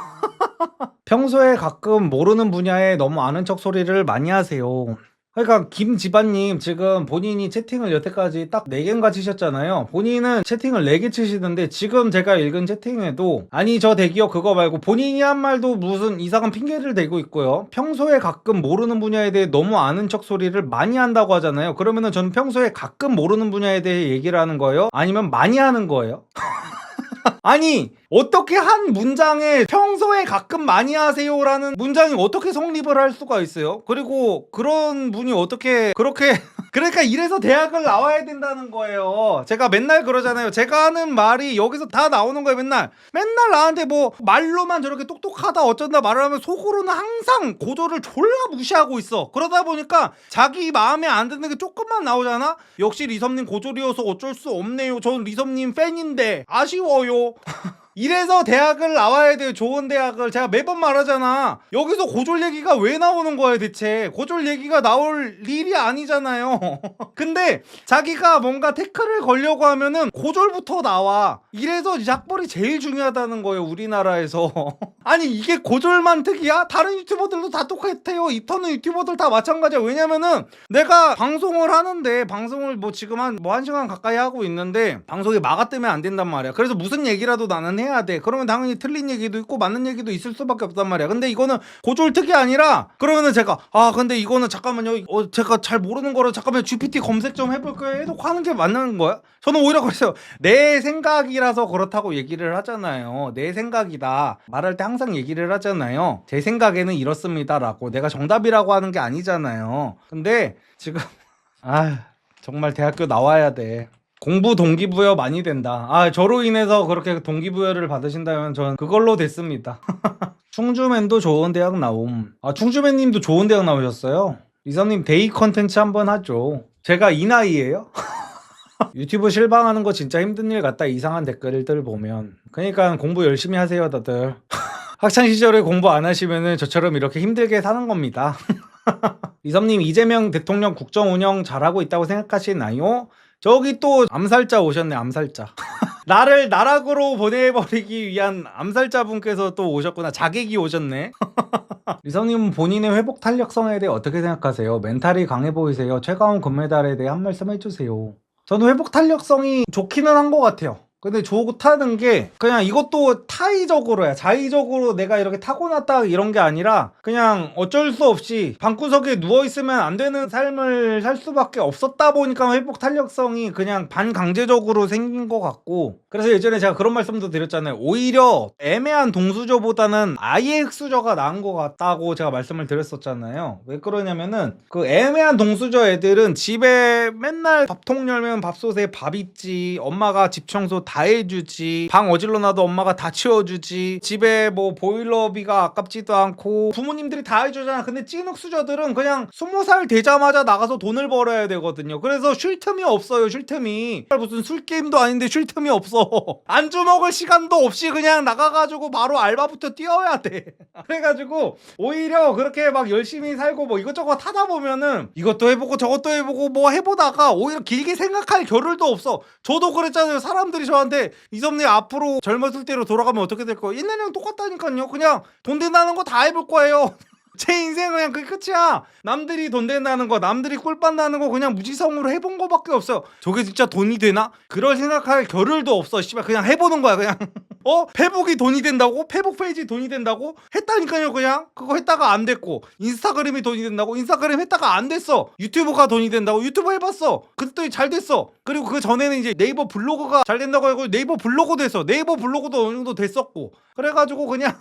Speaker 1: 평소에 가끔 모르는 분야에 너무 아는 척 소리를 많이 하세요. 그러니까 김지반님 지금 본인이 채팅을 여태까지 딱 4개인가 치셨잖아요. 본인은 채팅을 4개 치시는데 지금 제가 읽은 채팅에도 아니 저 대기업 그거 말고 본인이 한 말도 무슨 이상한 핑계를 대고 있고요. 평소에 가끔 모르는 분야에 대해 너무 아는 척 소리를 많이 한다고 하잖아요. 그러면은 저는 평소에 가끔 모르는 분야에 대해 얘기를 하는 거예요? 아니면 많이 하는 거예요? 아니 어떻게 한 문장에 평소에 가끔 많이 하세요라는 문장이 어떻게 성립을 할 수가 있어요? 그리고 그런 분이 어떻게 그렇게 그러니까 이래서 대학을 나와야 된다는 거예요. 제가 맨날 그러잖아요. 제가 하는 말이 여기서 다 나오는 거예요. 맨날 나한테 뭐 말로만 저렇게 똑똑하다 어쩐다 말을 하면 속으로는 항상 고조를 졸라 무시하고 있어. 그러다 보니까 자기 마음에 안 드는 게 조금만 나오잖아. 역시 리섭님 고졸이어서 어쩔 수 없네요. 전 리섭님 팬인데 아쉬워요. 이래서 대학을 나와야 돼요. 좋은 대학을. 제가 매번 말하잖아. 여기서 고졸 얘기가 왜 나오는 거예요 대체. 고졸 얘기가 나올 일이 아니잖아요. 근데 자기가 뭔가 태클을 걸려고 하면은 고졸부터 나와. 이래서 약벌이 제일 중요하다는 거예요 우리나라에서. 아니 이게 고졸만 특이야? 다른 유튜버들도 다 똑같아요. 입터는 유튜버들 다 마찬가지야. 왜냐면은 내가 방송을 하는데 방송을 뭐 지금 한 1시간 가까이 하고 있는데 방송에 막아 뜨면 안 된단 말이야. 그래서 무슨 얘기라도 나는 해야 돼. 그러면 당연히 틀린 얘기도 있고 맞는 얘기도 있을 수밖에 없단 말이야. 근데 이거는 고졸특이 아니라 그러면은 제가 근데 이거는 잠깐만요. 제가 잘 모르는 거라 잠깐만 GPT 검색 좀 해볼까요? 해놓고 하는 게 맞는 거야? 저는 오히려 그랬어요. 내 생각이라서 그렇다고 얘기를 하잖아요. 내 생각이다. 말할 때 항상 얘기를 하잖아요. 제 생각에는 이렇습니다라고. 내가 정답이라고 하는 게 아니잖아요. 근데 지금 정말 대학교 나와야 돼. 공부 동기부여 많이 된다. 저로 인해서 그렇게 동기부여를 받으신다면 저는 그걸로 됐습니다. 충주맨도 좋은 대학 나옴. 충주맨님도 좋은 대학 나오셨어요? 리섭님 데이 컨텐츠 한번 하죠. 제가 이 나이에요? 유튜브 실방하는 거 진짜 힘든 일 같다. 이상한 댓글들 보면. 그러니까 공부 열심히 하세요 다들. 학창시절에 공부 안 하시면은 저처럼 이렇게 힘들게 사는 겁니다. 리섭님 이재명 대통령 국정 운영 잘하고 있다고 생각하시나요? 저기 또 암살자 오셨네. 암살자. 나를 나락으로 보내버리기 위한 암살자 분께서 또 오셨구나. 자객이 오셨네. 리섭님은 본인의 회복 탄력성에 대해 어떻게 생각하세요? 멘탈이 강해 보이세요? 최가온 금메달에 대해 한 말씀 해주세요. 저는 회복 탄력성이 좋기는 한 것 같아요. 근데 좋다는 게 그냥 이것도 타의적으로야. 자의적으로 내가 이렇게 타고났다 이런 게 아니라 그냥 어쩔 수 없이 방구석에 누워있으면 안 되는 삶을 살 수밖에 없었다 보니까 회복 탄력성이 그냥 반강제적으로 생긴 것 같고, 그래서 예전에 제가 그런 말씀도 드렸잖아요. 오히려 애매한 동수저보다는 아예 흑수저가 나은 것 같다고 제가 말씀을 드렸었잖아요. 왜 그러냐면은 그 애매한 동수저 애들은 집에 맨날 밥통 열면 밥솥에 밥 있지, 엄마가 집 청소 다 해주지, 방 어질러 놔도 엄마가 다 치워주지, 집에 뭐 보일러비가 아깝지도 않고 부모님들이 다 해주잖아. 근데 찐흑수저들은 그냥 20살 되자마자 나가서 돈을 벌어야 되거든요. 그래서 쉴 틈이 없어요. 쉴 틈이. 무슨 술게임도 아닌데 쉴 틈이 없어. 안주 먹을 시간도 없이 그냥 나가가지고 바로 알바부터 뛰어야 돼. 그래가지고 오히려 그렇게 막 열심히 살고 뭐 이것저것 하다 보면은 이것도 해보고 저것도 해보고 뭐 해보다가 오히려 길게 생각할 겨를도 없어. 저도 그랬잖아요. 사람들이 저한테 이섭님 앞으로 젊었을 때로 돌아가면 어떻게 될 거예요? 옛날이랑 똑같다니까요. 그냥 돈 된다는 거 다 해볼 거예요. 제 인생은 그냥 그게 끝이야. 남들이 돈 된다는 거, 남들이 꿀빨 나는 거 그냥 무지성으로 해본 거밖에 없어요. 저게 진짜 돈이 되나? 그럴 생각할 겨를도 없어. 씨발 그냥 해보는 거야 그냥. 페북이 돈이 된다고? 페북 페이지 돈이 된다고? 했다니까요 그냥. 그거 했다가 안 됐고, 인스타그램이 돈이 된다고? 인스타그램 했다가 안 됐어. 유튜브가 돈이 된다고? 유튜브 해봤어. 그랬더니 잘 됐어. 그리고 그 전에는 이제 네이버 블로그가 잘 된다고 하고 네이버 블로그 됐어. 네이버 블로그도 어느 정도 됐었고. 그래가지고 그냥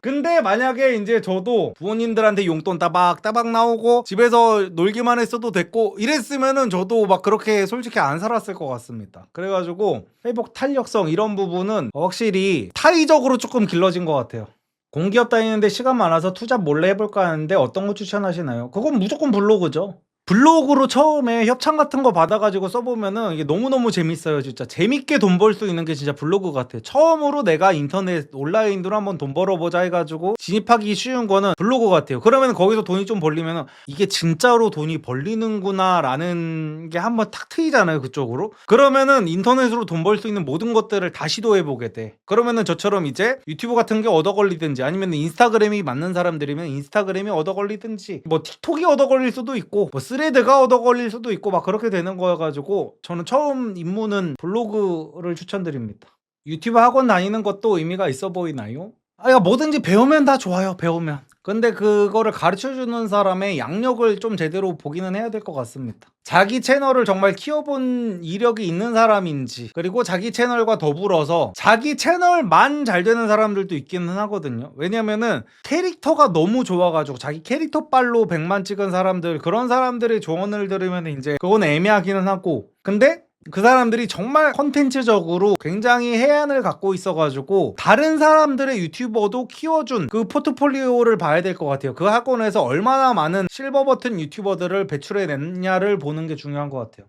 Speaker 1: 근데 만약에 이제 저도 부모님들한테 용돈 따박따박 나오고 집에서 놀기만 했어도 됐고 이랬으면은 저도 막 그렇게 솔직히 안 살았을 것 같습니다. 그래가지고 회복 탄력성 이런 부분은 확실히 타의적으로 조금 길러진 것 같아요. 공기업 다니는데 시간 많아서 투잡 몰래 해볼까 하는데 어떤 거 추천하시나요? 그건 무조건 블로그죠. 블로그로 처음에 협찬 같은 거 받아가지고 써보면은 이게 너무너무 재밌어요. 진짜 재밌게 돈 벌 수 있는 게 진짜 블로그 같아요. 처음으로 내가 인터넷 온라인으로 한번 돈 벌어보자 해가지고 진입하기 쉬운 거는 블로그 같아요. 그러면 거기서 돈이 좀 벌리면은 이게 진짜로 돈이 벌리는구나 라는 게 한번 탁 트이잖아요. 그쪽으로. 그러면은 인터넷으로 돈 벌 수 있는 모든 것들을 다 시도해보게 돼. 그러면은 저처럼 이제 유튜브 같은 게 얻어 걸리든지 아니면 인스타그램이 맞는 사람들이면 인스타그램이 얻어 걸리든지 뭐 틱톡이 얻어 걸릴 수도 있고 뭐 스레드가 얻어 걸릴 수도 있고 막 그렇게 되는 거여가지고 저는 처음 입문은 블로그를 추천드립니다. 유튜브 학원 다니는 것도 의미가 있어 보이나요? 야, 뭐든지 배우면 다 좋아요. 배우면. 근데 그거를 가르쳐주는 사람의 양력을 좀 제대로 보기는 해야 될 것 같습니다. 자기 채널을 정말 키워본 이력이 있는 사람인지, 그리고 자기 채널과 더불어서 자기 채널만 잘 되는 사람들도 있기는 하거든요. 왜냐면은 캐릭터가 너무 좋아가지고 자기 캐릭터 빨로 100만 찍은 사람들, 그런 사람들의 조언을 들으면 이제 그건 애매하기는 하고, 근데 그 사람들이 정말 컨텐츠적으로 굉장히 해안을 갖고 있어가지고 다른 사람들의 유튜버도 키워준 그 포트폴리오를 봐야 될 것 같아요. 그 학원에서 얼마나 많은 실버 버튼 유튜버들을 배출해냈냐를 보는 게 중요한 것 같아요.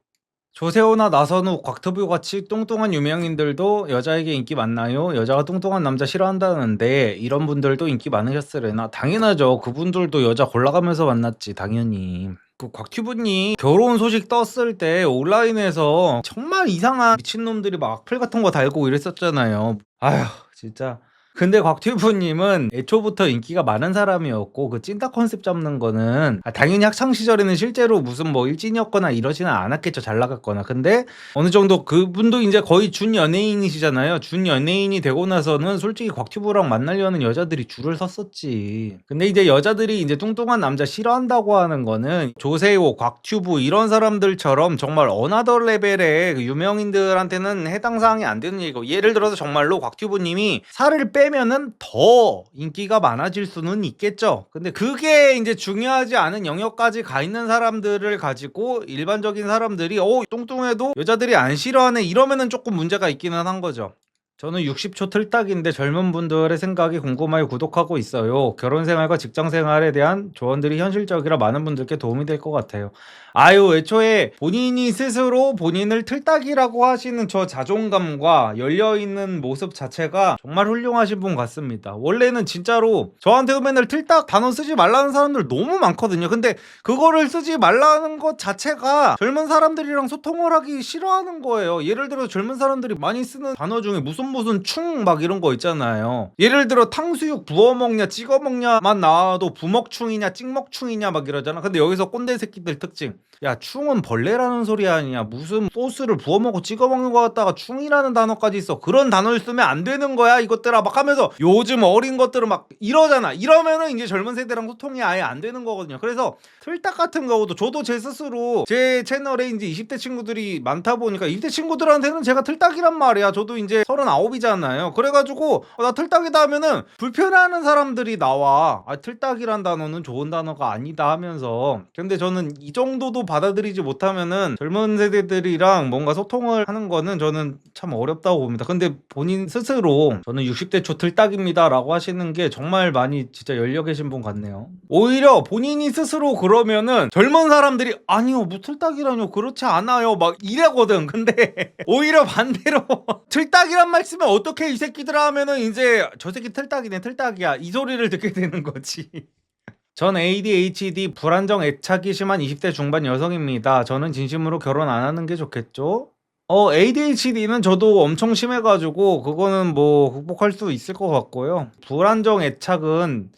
Speaker 1: 조세호나 나선우, 곽튜브 같이 뚱뚱한 유명인들도 여자에게 인기 많나요? 여자가 뚱뚱한 남자 싫어한다는데 이런 분들도 인기 많으셨으려나? 당연하죠. 그분들도 여자 골라가면서 만났지 당연히. 그 곽튜브님 결혼 소식 떴을 때 온라인에서 정말 이상한 미친놈들이 막 악플 같은 거 달고 이랬었잖아요. 아휴 진짜. 근데 곽튜브님은 애초부터 인기가 많은 사람이었고 그 찐따 컨셉 잡는 거는 당연히 학창 시절에는 실제로 무슨 뭐 일진이었거나 이러지는 않았겠죠. 잘 나갔거나. 근데 어느 정도 그분도 이제 거의 준 연예인이시잖아요. 준 연예인이 되고 나서는 솔직히 곽튜브랑 만나려는 여자들이 줄을 섰었지. 근데 이제 여자들이 이제 뚱뚱한 남자 싫어한다고 하는 거는 조세호, 곽튜브 이런 사람들처럼 정말 어나더 레벨의 그 유명인들한테는 해당 사항이 안 되는 얘기고, 예를 들어서 정말로 곽튜브님이 살을 빼면은 더 인기가 많아질 수는 있겠죠. 근데 그게 이제 중요하지 않은 영역까지 가 있는 사람들을 가지고 일반적인 사람들이 뚱뚱해도 여자들이 안 싫어하네 이러면은 조금 문제가 있기는 한 거죠. 저는 60초 틀딱인데 젊은 분들의 생각이 궁금하여 구독하고 있어요. 결혼 생활과 직장 생활에 대한 조언들이 현실적이라 많은 분들께 도움이 될 것 같아요. 아유, 애초에 본인이 스스로 본인을 틀딱이라고 하시는 저 자존감과 열려있는 모습 자체가 정말 훌륭하신 분 같습니다. 원래는 진짜로 저한테도 맨날 틀딱 단어 쓰지 말라는 사람들 너무 많거든요. 근데 그거를 쓰지 말라는 것 자체가 젊은 사람들이랑 소통을 하기 싫어하는 거예요. 예를 들어 젊은 사람들이 많이 쓰는 단어 중에 무슨 충 막 이런 거 있잖아요. 예를 들어 탕수육 부어 먹냐 찍어 먹냐만 나와도 부먹충이냐 찍먹충이냐 막 이러잖아. 근데 여기서 꼰대 새끼들 특징, 야 충은 벌레라는 소리 아니냐, 무슨 소스를 부어 먹고 찍어 먹는 거 같다가 충이라는 단어까지 있어, 그런 단어를 쓰면 안 되는 거야 이것들아 막 하면서 요즘 어린 것들은 막 이러잖아. 이러면은 이제 젊은 세대랑 소통이 아예 안 되는 거거든요. 그래서 틀딱 같은 경우도 저도 제 스스로 제 채널에 이제 20대 친구들이 많다 보니까 20대 친구들한테는 제가 틀딱이란 말이야. 저도 이제 39이잖아요. 그래가지고 나 틀딱이다 하면은 불편해하는 사람들이 나와. 틀딱이란 단어는 좋은 단어가 아니다 하면서. 근데 저는 이 정도도 받아들이지 못하면은 젊은 세대들이랑 뭔가 소통을 하는 거는 저는 참 어렵다고 봅니다. 근데 본인 스스로 저는 60대 초 틀딱입니다 라고 하시는 게 정말 많이 진짜 열려 계신 분 같네요. 오히려 본인이 스스로 그러면은 젊은 사람들이 아니요 뭐 틀딱이라뇨 그렇지 않아요 막 이래거든. 근데 오히려 반대로 틀딱이란 말 쓰면 어떻게 이 새끼들아 하면은 이제 저 새끼 틀딱이네 틀딱이야 이 소리를 듣게 되는 거지. 전 ADHD 불안정 애착이 심한 20대 중반 여성입니다. 저는 진심으로 결혼 안 하는 게 좋겠죠? ADHD는 저도 엄청 심해가지고 그거는 뭐 극복할 수 있을 것 같고요. 불안정 애착은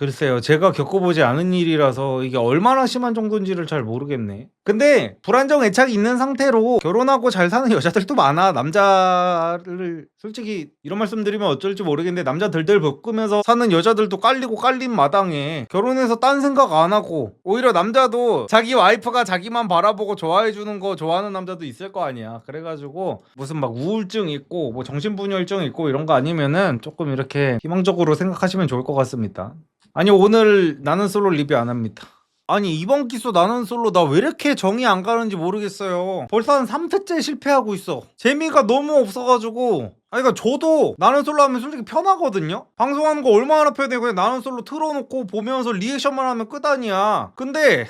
Speaker 1: 글쎄요. 제가 겪어보지 않은 일이라서 이게 얼마나 심한 정도인지를 잘 모르겠네. 근데 불안정 애착이 있는 상태로 결혼하고 잘 사는 여자들도 많아. 남자를 솔직히 이런 말씀 드리면 어쩔지 모르겠는데 남자 들들 볶으면서 사는 여자들도 깔리고 깔린 마당에 결혼해서 딴 생각 안 하고 오히려 남자도 자기 와이프가 자기만 바라보고 좋아해 주는 거 좋아하는 남자도 있을 거 아니야. 그래가지고 무슨 막 우울증 있고 뭐 정신분열증 있고 이런 거 아니면은 조금 이렇게 희망적으로 생각하시면 좋을 것 같습니다. 아니 오늘 나는 솔로 리뷰 안 합니다. 아니 이번 기수 나는 솔로 나 왜 이렇게 정이 안 가는지 모르겠어요. 벌써 한 3회째 실패하고 있어. 재미가 너무 없어가지고. 아니 그러니까 저도 나는 솔로 하면 솔직히 편하거든요. 방송하는 거 얼마나 편해. 그냥 나는 솔로 틀어놓고 보면서 리액션만 하면 끝 아니야. 근데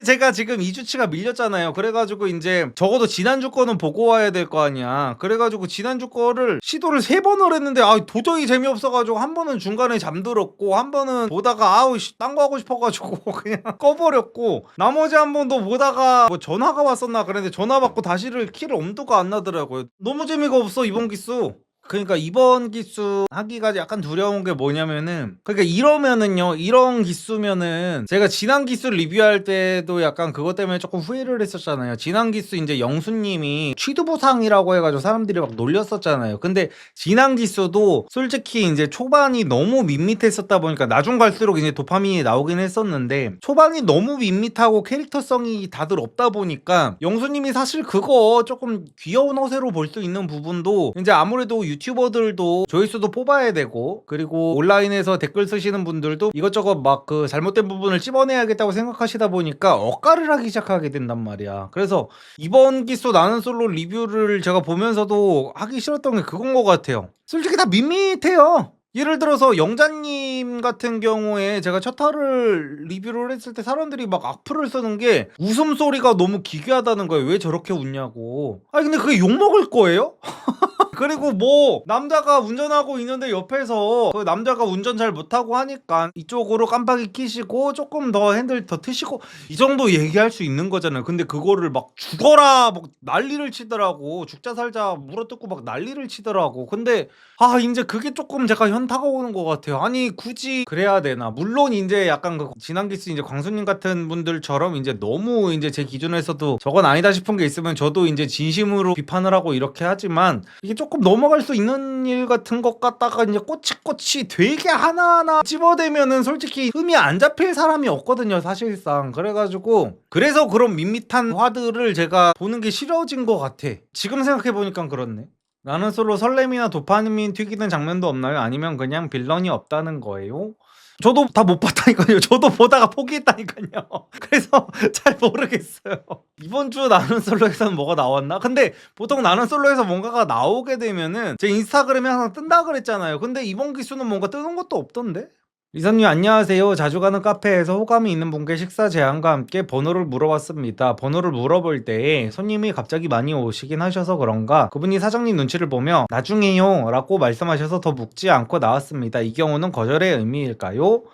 Speaker 1: 제가 지금 2주치가 밀렸잖아요. 그래가지고 이제 적어도 지난주 거는 보고 와야 될 거 아니야. 그래가지고 지난주 거를 시도를 3번을 했는데 도저히 재미없어가지고 한 번은 중간에 잠들었고 한 번은 보다가 딴 거 하고 싶어가지고 그냥 꺼버렸고 나머지 한 번도 보다가 뭐 전화가 왔었나 그랬는데 전화 받고 다시를 키를 엄두가 안 나더라고요. 너무 재미가 없어 이번 기수. 그러니까 이번 기수 하기가 약간 두려운 게 뭐냐면은 그러니까 이러면은요 이런 기수면은 제가 지난 기수 리뷰할 때도 약간 그것 때문에 조금 후회를 했었잖아요. 지난 기수 이제 영수님이 취두부상이라고 해가지고 사람들이 막 놀렸었잖아요. 근데 지난 기수도 솔직히 이제 초반이 너무 밋밋했었다 보니까 나중 갈수록 이제 도파민이 나오긴 했었는데 초반이 너무 밋밋하고 캐릭터성이 다들 없다 보니까 영수님이 사실 그거 조금 귀여운 허세로 볼 수 있는 부분도 이제 아무래도 유튜버들도 조회수도 뽑아야 되고 그리고 온라인에서 댓글 쓰시는 분들도 이것저것 막 그 잘못된 부분을 찝어내야겠다고 생각하시다 보니까 억까를 하기 시작하게 된단 말이야. 그래서 이번 기수 나는 솔로 리뷰를 제가 보면서도 하기 싫었던 게 그건 것 같아요. 솔직히 다 밋밋해요. 예를 들어서 영자님 같은 경우에 제가 첫 화를 리뷰를 했을 때 사람들이 막 악플을 쓰는 게 웃음소리가 너무 기괴하다는 거예요. 왜 저렇게 웃냐고. 아니 근데 그게 욕먹을 거예요? 그리고 뭐 남자가 운전하고 있는데 옆에서 그 남자가 운전 잘 못하고 하니까 이쪽으로 깜빡이 켜시고 조금 더 핸들 더 트시고 이 정도 얘기할 수 있는 거잖아요. 근데 그거를 막 죽어라 막 난리를 치더라고. 죽자 살자 물어뜯고 막 난리를 치더라고. 근데 이제 그게 조금 제가 현타가 오는 것 같아요. 아니 굳이 그래야 되나. 물론 이제 약간 그 지난 기수 이제 광수님 같은 분들처럼 이제 너무 이제 제 기준에서도 저건 아니다 싶은 게 있으면 저도 이제 진심으로 비판을 하고 이렇게 하지만 이게 조금 넘어갈 수 있는 일 같은 것 같다가 이제 꼬치꼬치 되게 하나하나 집어대면은 솔직히 흠이 안 잡힐 사람이 없거든요 사실상. 그래가지고 그래서 그런 밋밋한 화들을 제가 보는 게 싫어진 것 같아. 지금 생각해보니까 그렇네. 나는 솔로 설렘이나 도파민 튀기는 장면도 없나요? 아니면 그냥 빌런이 없다는 거예요? 저도 다 못 봤다니까요. 저도 보다가 포기했다니까요. 그래서 잘 모르겠어요. 이번 주 나는 솔로에서는 뭐가 나왔나? 근데 보통 나는 솔로에서 뭔가가 나오게 되면은 제 인스타그램에 항상 뜬다 그랬잖아요. 근데 이번 기수는 뭔가 뜨는 것도 없던데? 리선님 안녕하세요. 자주 가는 카페에서 호감이 있는 분께 식사 제안과 함께 번호를 물어봤습니다. 번호를 물어볼 때 손님이 갑자기 많이 오시긴 하셔서 그런가 그분이 사장님 눈치를 보며 나중에요 라고 말씀하셔서 더 묵지 않고 나왔습니다. 이 경우는 거절의 의미일까요?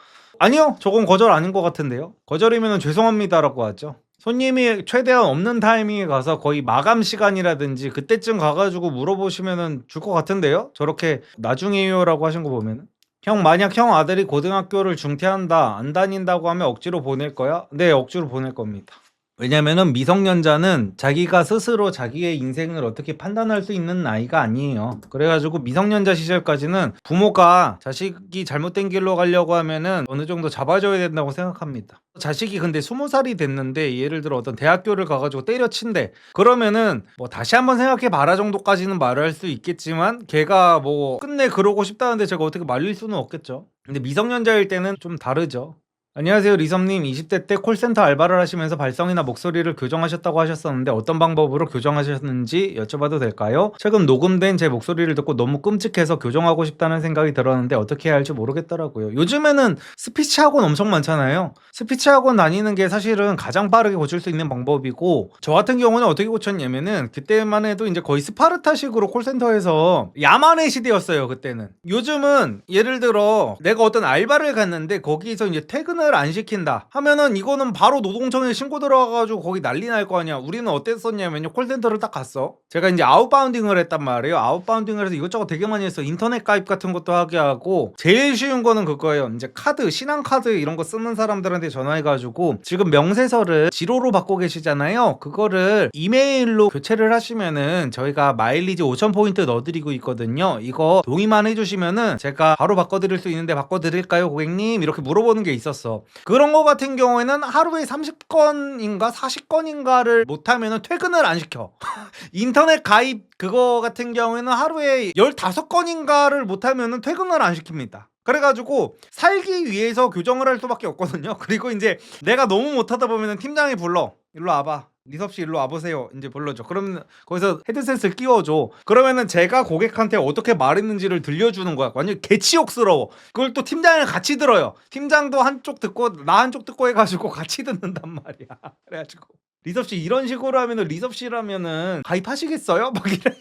Speaker 1: 아니요. 저건 거절 아닌 것 같은데요. 거절이면 죄송합니다 라고 하죠. 손님이 최대한 없는 타이밍에 가서 거의 마감 시간이라든지 그때쯤 가가지고 물어보시면 줄 것 같은데요. 저렇게 나중에요 라고 하신 거 보면은. 만약 형 아들이 고등학교를 중퇴한다, 안 다닌다고 하면 억지로 보낼 거야? 네, 억지로 보낼 겁니다. 왜냐면은 미성년자는 자기가 스스로 자기의 인생을 어떻게 판단할 수 있는 나이가 아니에요. 그래가지고 미성년자 시절까지는 부모가 자식이 잘못된 길로 가려고 하면은 어느 정도 잡아줘야 된다고 생각합니다. 자식이 근데 20살이 됐는데 예를 들어 어떤 대학교를 가가지고 때려친대. 그러면은 뭐 다시 한번 생각해 봐라 정도까지는 말을 할 수 있겠지만 걔가 뭐 끝내 그러고 싶다는데 제가 어떻게 말릴 수는 없겠죠. 근데 미성년자일 때는 좀 다르죠. 안녕하세요 리섬님. 20대 때 콜센터 알바를 하시면서 발성이나 목소리를 교정하셨다고 하셨었는데 어떤 방법으로 교정하셨는지 여쭤봐도 될까요? 최근 녹음된 제 목소리를 듣고 너무 끔찍해서 교정하고 싶다는 생각이 들었는데 어떻게 해야 할지 모르겠더라고요. 요즘에는 스피치 학원 엄청 많잖아요. 스피치 학원 다니는 게 사실은 가장 빠르게 고칠 수 있는 방법이고 저 같은 경우는 어떻게 고쳤냐면은 그때만 해도 이제 거의 스파르타식으로 콜센터에서 야만의 시대였어요. 그때는. 요즘은 예를 들어 내가 어떤 알바를 갔는데 거기서 이제 퇴근을 퇴근을 안 시킨다 하면은 이거는 바로 노동청에 신고 들어가가지고 거기 난리 날 거 아니야. 우리는 어땠었냐면요, 콜센터를 딱 갔어. 제가 이제 아웃바운딩을 했단 말이에요. 아웃바운딩을 해서 이것저것 되게 많이 했어. 인터넷 가입 같은 것도 하게 하고, 제일 쉬운 거는 그거예요. 이제 카드, 신한카드 이런 거 쓰는 사람들한테 전화해가지고 지금 명세서를 지로로 받고 계시잖아요. 그거를 이메일로 교체를 하시면은 저희가 마일리지 5,000포인트 넣어드리고 있거든요. 이거 동의만 해주시면은 제가 바로 바꿔드릴 수 있는데 바꿔드릴까요 고객님? 이렇게 물어보는 게 있었어. 그런 거 같은 경우에는 하루에 30건인가 40건인가를 못하면은 퇴근을 안 시켜. 인터넷 가입 그거 같은 경우에는 하루에 15건인가를 못하면은 퇴근을 안 시킵니다. 그래가지고 살기 위해서 교정을 할 수밖에 없거든요. 그리고 이제 내가 너무 못하다 보면은 팀장이 불러. 일로 와봐. 리섭씨 일로 와보세요. 이제 불러줘. 그러면 거기서 헤드셋을 끼워줘. 그러면은 제가 고객한테 어떻게 말했는지를 들려주는 거야. 완전 개치욕스러워. 그걸 또 팀장이랑 같이 들어요. 팀장도 한쪽 듣고 나 한쪽 듣고 해가지고 같이 듣는단 말이야. 그래가지고 리섭씨 이런 식으로 하면은 리섭씨라면은 가입하시겠어요? 막 이래.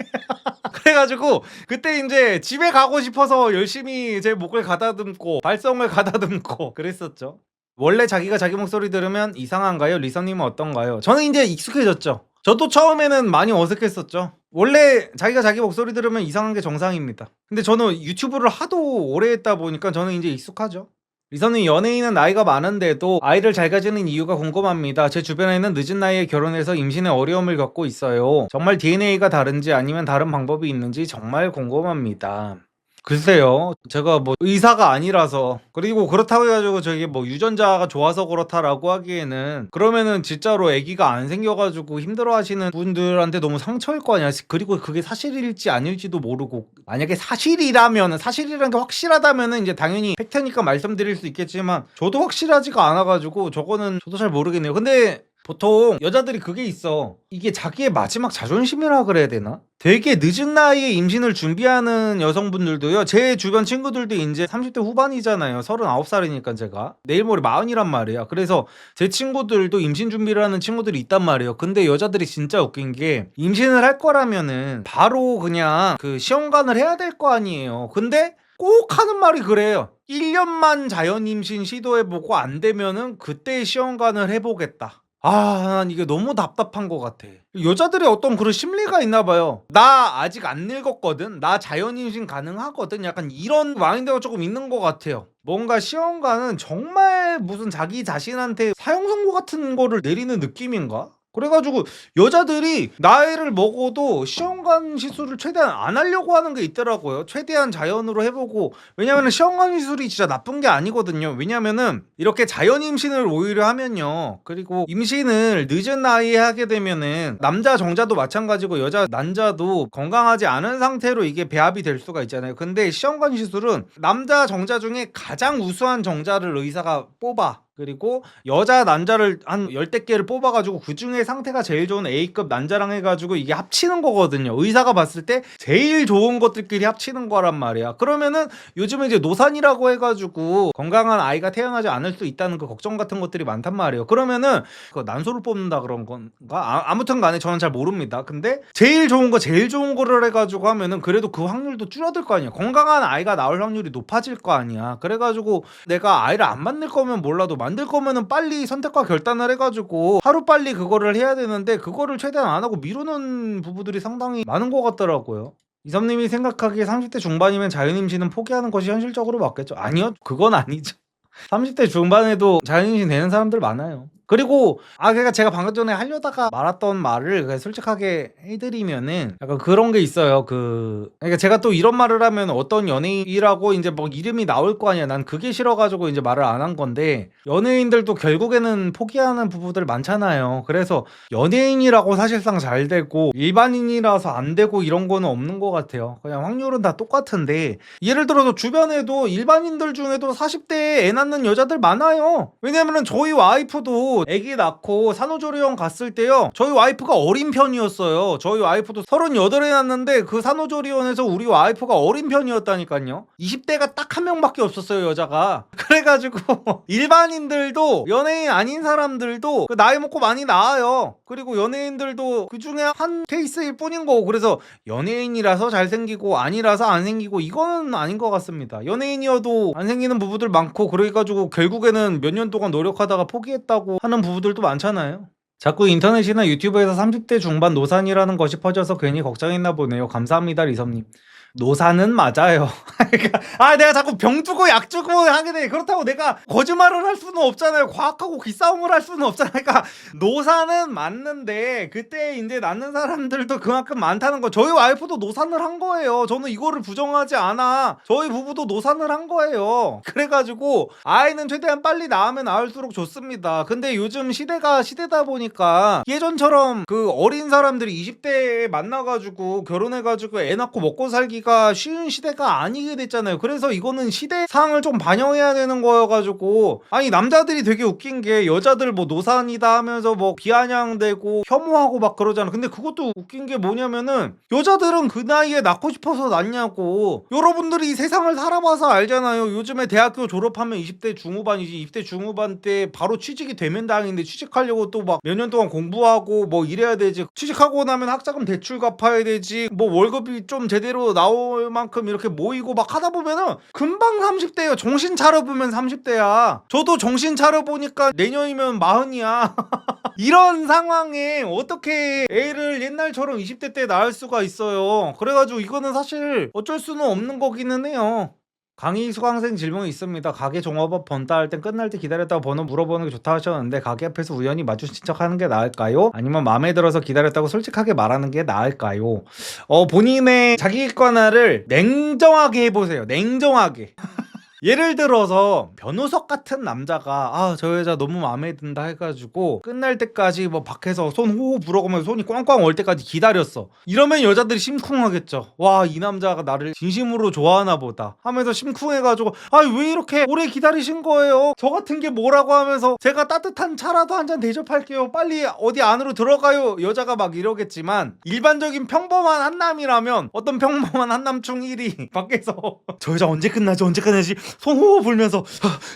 Speaker 1: 그래가지고 그때 이제 집에 가고 싶어서 열심히 제 목을 가다듬고 발성을 가다듬고 그랬었죠. 원래 자기가 자기 목소리 들으면 이상한가요? 리서님은 어떤가요? 저는 이제 익숙해졌죠. 저도 처음에는 많이 어색했었죠. 원래 자기가 자기 목소리 들으면 이상한 게 정상입니다. 근데 저는 유튜브를 하도 오래 했다 보니까 저는 이제 익숙하죠. 리서님, 연예인은 나이가 많은데도 아이를 잘 가지는 이유가 궁금합니다. 제 주변에는 늦은 나이에 결혼해서 임신에 어려움을 겪고 있어요. 정말 DNA가 다른지 아니면 다른 방법이 있는지 정말 궁금합니다. 글쎄요, 제가 뭐 의사가 아니라서, 그리고 그렇다고 해가지고 저게 뭐 유전자가 좋아서 그렇다라고 하기에는, 그러면은 진짜로 아기가 안 생겨가지고 힘들어하시는 분들한테 너무 상처일 거 아니야. 그리고 그게 사실일지 아닐지도 모르고, 만약에 사실이라면은, 사실이라는 게 확실하다면은 이제 당연히 팩트니까 말씀드릴 수 있겠지만 저도 확실하지가 않아가지고 저거는 저도 잘 모르겠네요. 근데 보통 여자들이 그게 있어. 이게 자기의 마지막 자존심이라 그래야 되나? 되게 늦은 나이에 임신을 준비하는 여성분들도요. 제 주변 친구들도 이제 30대 후반이잖아요. 39살이니까 제가. 내일 모레 40이란 말이야. 그래서 제 친구들도 임신 준비를 하는 친구들이 있단 말이에요. 근데 여자들이 진짜 웃긴 게, 임신을 할 거라면은 바로 그냥 그 시험관을 해야 될 거 아니에요. 근데 꼭 하는 말이 그래요. 1년만 자연 임신 시도해보고 안 되면은 그때 시험관을 해보겠다. 난 이게 너무 답답한 것 같아. 여자들의 어떤 그런 심리가 있나 봐요. 나 아직 안 늙었거든. 나 자연임신 가능하거든. 약간 이런 마인드가 조금 있는 것 같아요. 뭔가 시험관은 정말 무슨 자기 자신한테 사형 선고 같은 거를 내리는 느낌인가? 그래가지고 여자들이 나이를 먹어도 시험관 시술을 최대한 안 하려고 하는 게 있더라고요. 최대한 자연으로 해보고. 왜냐면은 시험관 시술이 진짜 나쁜 게 아니거든요. 왜냐면은 이렇게 자연 임신을 오히려 하면요, 그리고 임신을 늦은 나이에 하게 되면은 남자 정자도 마찬가지고 여자 난자도 건강하지 않은 상태로 이게 배합이 될 수가 있잖아요. 근데 시험관 시술은 남자 정자 중에 가장 우수한 정자를 의사가 뽑아. 그리고 여자 난자를 한 10대 개를 뽑아가지고 그 중에 상태가 제일 좋은 A급 난자랑 해가지고 이게 합치는 거거든요. 의사가 봤을 때 제일 좋은 것들끼리 합치는 거란 말이야. 그러면은 요즘에 이제 노산이라고 해가지고 건강한 아이가 태어나지 않을 수 있다는 그 걱정 같은 것들이 많단 말이에요. 그러면은 그 난소를 뽑는다 그런 건가? 아무튼 간에 저는 잘 모릅니다. 근데 제일 좋은 거를 해가지고 하면은 그래도 그 확률도 줄어들 거 아니야. 건강한 아이가 나올 확률이 높아질 거 아니야. 그래가지고 내가 아이를 안 만들 거면 몰라도 만들 거면은 빨리 선택과 결단을 해가지고 하루빨리 그거를 해야 되는데, 그거를 최대한 안 하고 미루는 부부들이 상당히 많은 것 같더라고요. 이섭님이 생각하기에 30대 중반이면 자연임신은 포기하는 것이 현실적으로 맞겠죠? 아니요, 그건 아니죠. 30대 중반에도 자연임신 되는 사람들 많아요. 그리고 그러니까 제가 방금 전에 하려다가 말았던 말을 그냥 솔직하게 해드리면은 약간 그런 게 있어요. 그러니까 제가 또 이런 말을 하면 어떤 연예인이라고 이제 뭐 이름이 나올 거 아니야. 난 그게 싫어가지고 이제 말을 안 한 건데, 연예인들도 결국에는 포기하는 부부들 많잖아요. 그래서 연예인이라고 사실상 잘 되고 일반인이라서 안 되고 이런 거는 없는 것 같아요. 그냥 확률은 다 똑같은데, 예를 들어서 주변에도 일반인들 중에도 40대에 애 낳는 여자들 많아요. 왜냐면은 저희 와이프도 저도 아기 낳고 산후조리원 갔을 때요, 저희 와이프가 어린 편이었어요. 저희 와이프도 38에 낳았는데 그 산후조리원에서 우리 와이프가 어린 편이었다니까요. 20대가 딱 한 명밖에 없었어요, 여자가. 그래가지고 일반인들도, 연예인 아닌 사람들도 그 나이 먹고 많이 나아요. 그리고 연예인들도 그 중에 한 케이스일 뿐인 거고, 그래서 연예인이라서 잘생기고 아니라서 안 생기고 이거는 아닌 것 같습니다. 연예인이어도 안 생기는 부부들 많고, 그래가지고 결국에는 몇 년 동안 노력하다가 포기했다고 하는 부부들도 많잖아요. 자꾸 인터넷이나 유튜브에서 30대 중반 노산이라는 것이 퍼져서 괜히 걱정했나 보네요. 감사합니다, 리섭님. 노사는 맞아요. 그러니까 내가 자꾸 병 주고 약 주고 하게 돼. 그렇다고 내가 거짓말을 할 수는 없잖아요. 과학하고 기싸움을 할 수는 없잖아요. 그러니까 노사는 맞는데 그때 이제 낳는 사람들도 그만큼 많다는 거. 저희 와이프도 노산을 한 거예요. 저는 이거를 부정하지 않아. 저희 부부도 노산을 한 거예요. 그래가지고 아이는 최대한 빨리 낳으면 낳을수록 좋습니다. 근데 요즘 시대가 시대다 보니까 예전처럼 그 어린 사람들이 20대에 만나가지고 결혼해가지고 애 낳고 먹고 살기가 쉬운 시대가 아니게 됐잖아요. 그래서 이거는 시대 상황을 좀 반영해야 되는 거여가지고, 아니 남자들이 되게 웃긴 게 여자들 뭐 노산이다 하면서 뭐 비아냥대고 혐오하고 막 그러잖아. 근데 그것도 웃긴 게 뭐냐면은 여자들은 그 나이에 낳고 싶어서 낳냐고. 여러분들이 이 세상을 살아봐서 알잖아요. 요즘에 대학교 졸업하면 20대 중후반이지. 20대 중후반 때 바로 취직이 되면 다행인데, 취직하려고 또 막 몇 년 동안 공부하고 뭐 이래야 되지. 취직하고 나면 학자금 대출 갚아야 되지. 뭐 월급이 좀 제대로 나올 만큼 이렇게 모이고 막 하다 보면은 금방 30대예요. 정신 차려보면 30대야. 저도 정신 차려보니까 내년이면 40이야. 이런 상황에 어떻게 애를 옛날처럼 20대 때 낳을 수가 있어요. 그래가지고 이거는 사실 어쩔 수는 없는 거기는 해요. 강의 수강생 질문이 있습니다. 가게 종업원 번다 할 땐 끝날 때 기다렸다가 번호 물어보는 게 좋다 하셨는데, 가게 앞에서 우연히 마주친 척 하는 게 나을까요? 아니면 마음에 들어서 기다렸다고 솔직하게 말하는 게 나을까요? 본인의 자기 객관화를 냉정하게 해보세요. 냉정하게. 예를 들어서 변우석 같은 남자가 저 여자 너무 마음에 든다 해가지고 끝날 때까지 뭐 밖에서 손 호호 불어가면서 손이 꽝꽝 올 때까지 기다렸어. 이러면 여자들이 심쿵하겠죠. 와, 이 남자가 나를 진심으로 좋아하나 보다 하면서 심쿵해가지고 왜 이렇게 오래 기다리신 거예요? 저 같은 게 뭐라고 하면서 제가 따뜻한 차라도 한 잔 대접할게요. 빨리 어디 안으로 들어가요. 여자가 막 이러겠지만, 일반적인 평범한 한남이라면, 어떤 평범한 한남충 1위 밖에서 저 여자 언제 끝나지 손 호호 불면서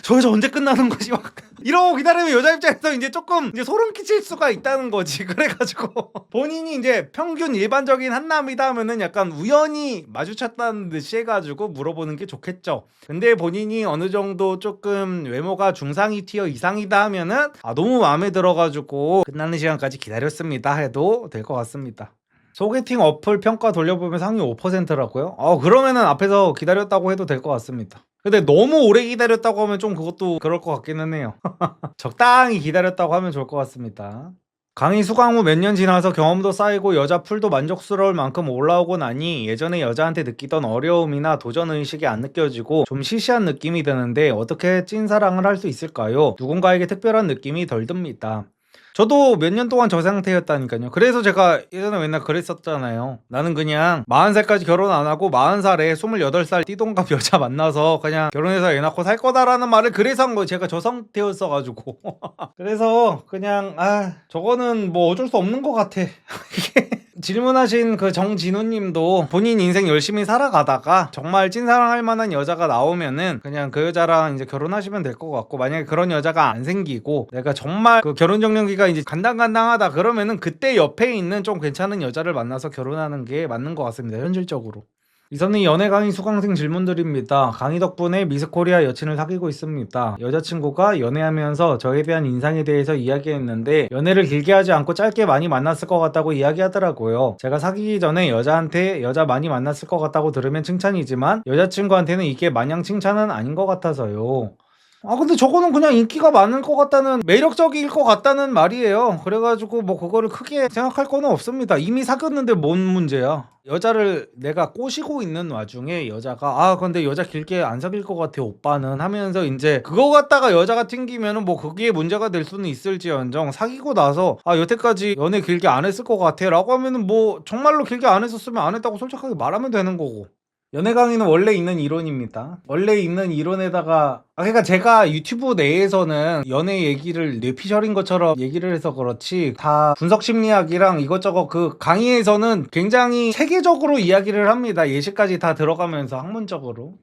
Speaker 1: 저 여자 언제 끝나는 거지 막 이러고 기다리면 여자 입장에서 이제 조금 이제 소름 끼칠 수가 있다는 거지. 그래가지고 본인이 이제 평균 일반적인 한남이다 하면은 약간 우연히 마주쳤다는 듯이 해가지고 물어보는 게 좋겠죠. 근데 본인이 어느 정도 조금 외모가 중상위 티어 이상이다 하면은 너무 마음에 들어가지고 끝나는 시간까지 기다렸습니다 해도 될 것 같습니다. 소개팅 어플 평가 돌려보면 상위 5%라고요? 그러면은 앞에서 기다렸다고 해도 될 것 같습니다. 근데 너무 오래 기다렸다고 하면 좀 그것도 그럴 것 같기는 해요. 적당히 기다렸다고 하면 좋을 것 같습니다. 강의 수강 후 몇 년 지나서 경험도 쌓이고 여자 풀도 만족스러울 만큼 올라오고 나니 예전에 여자한테 느끼던 어려움이나 도전의식이 안 느껴지고 좀 시시한 느낌이 드는데, 어떻게 찐사랑을 할 수 있을까요? 누군가에게 특별한 느낌이 덜 듭니다. 저도 몇 년 동안 저 상태였다니까요. 그래서 제가 예전에 맨날 그랬었잖아요. 나는 그냥 40살까지 결혼 안 하고 40살에 28살 띠동갑 여자 만나서 그냥 결혼해서 애 낳고 살 거다라는 말을 그래서 한 거예요. 제가 저 상태였어가지고. 그래서 그냥 저거는 뭐 어쩔 수 없는 것 같아. 질문하신 그 정진우님도 본인 인생 열심히 살아가다가 정말 찐사랑할 만한 여자가 나오면은 그냥 그 여자랑 이제 결혼하시면 될 것 같고, 만약에 그런 여자가 안 생기고 내가 정말 그 결혼 정년기가 이제 간당간당하다 그러면은 그때 옆에 있는 좀 괜찮은 여자를 만나서 결혼하는 게 맞는 것 같습니다, 현실적으로. 이선희 연애 강의 수강생 질문드립니다. 강의 덕분에 미스코리아 여친을 사귀고 있습니다. 여자친구가 연애하면서 저에 대한 인상에 대해서 이야기했는데, 연애를 길게 하지 않고 짧게 많이 만났을 것 같다고 이야기하더라고요. 제가 사귀기 전에 여자한테 여자 많이 만났을 것 같다고 들으면 칭찬이지만 여자친구한테는 이게 마냥 칭찬은 아닌 것 같아서요. 근데 저거는 그냥 인기가 많을 것 같다는, 매력적일 것 같다는 말이에요. 그래가지고 뭐 그거를 크게 생각할 거는 없습니다. 이미 사귀었는데 뭔 문제야. 여자를 내가 꼬시고 있는 와중에 여자가 근데 여자 길게 안 사귈 것 같아 오빠는 하면서 이제 그거 갖다가 여자가 튕기면은 뭐 그게 문제가 될 수는 있을지언정, 사귀고 나서 여태까지 연애 길게 안 했을 것 같아 라고 하면은 뭐 정말로 길게 안 했었으면 안 했다고 솔직하게 말하면 되는 거고. 연애 강의는 원래 있는 이론입니다. 원래 있는 이론에다가 그러니까 제가 유튜브 내에서는 연애 얘기를 뇌피셜인 것처럼 얘기를 해서 그렇지 다 분석 심리학이랑 이것저것 그 강의에서는 굉장히 체계적으로 이야기를 합니다. 예시까지 다 들어가면서 학문적으로.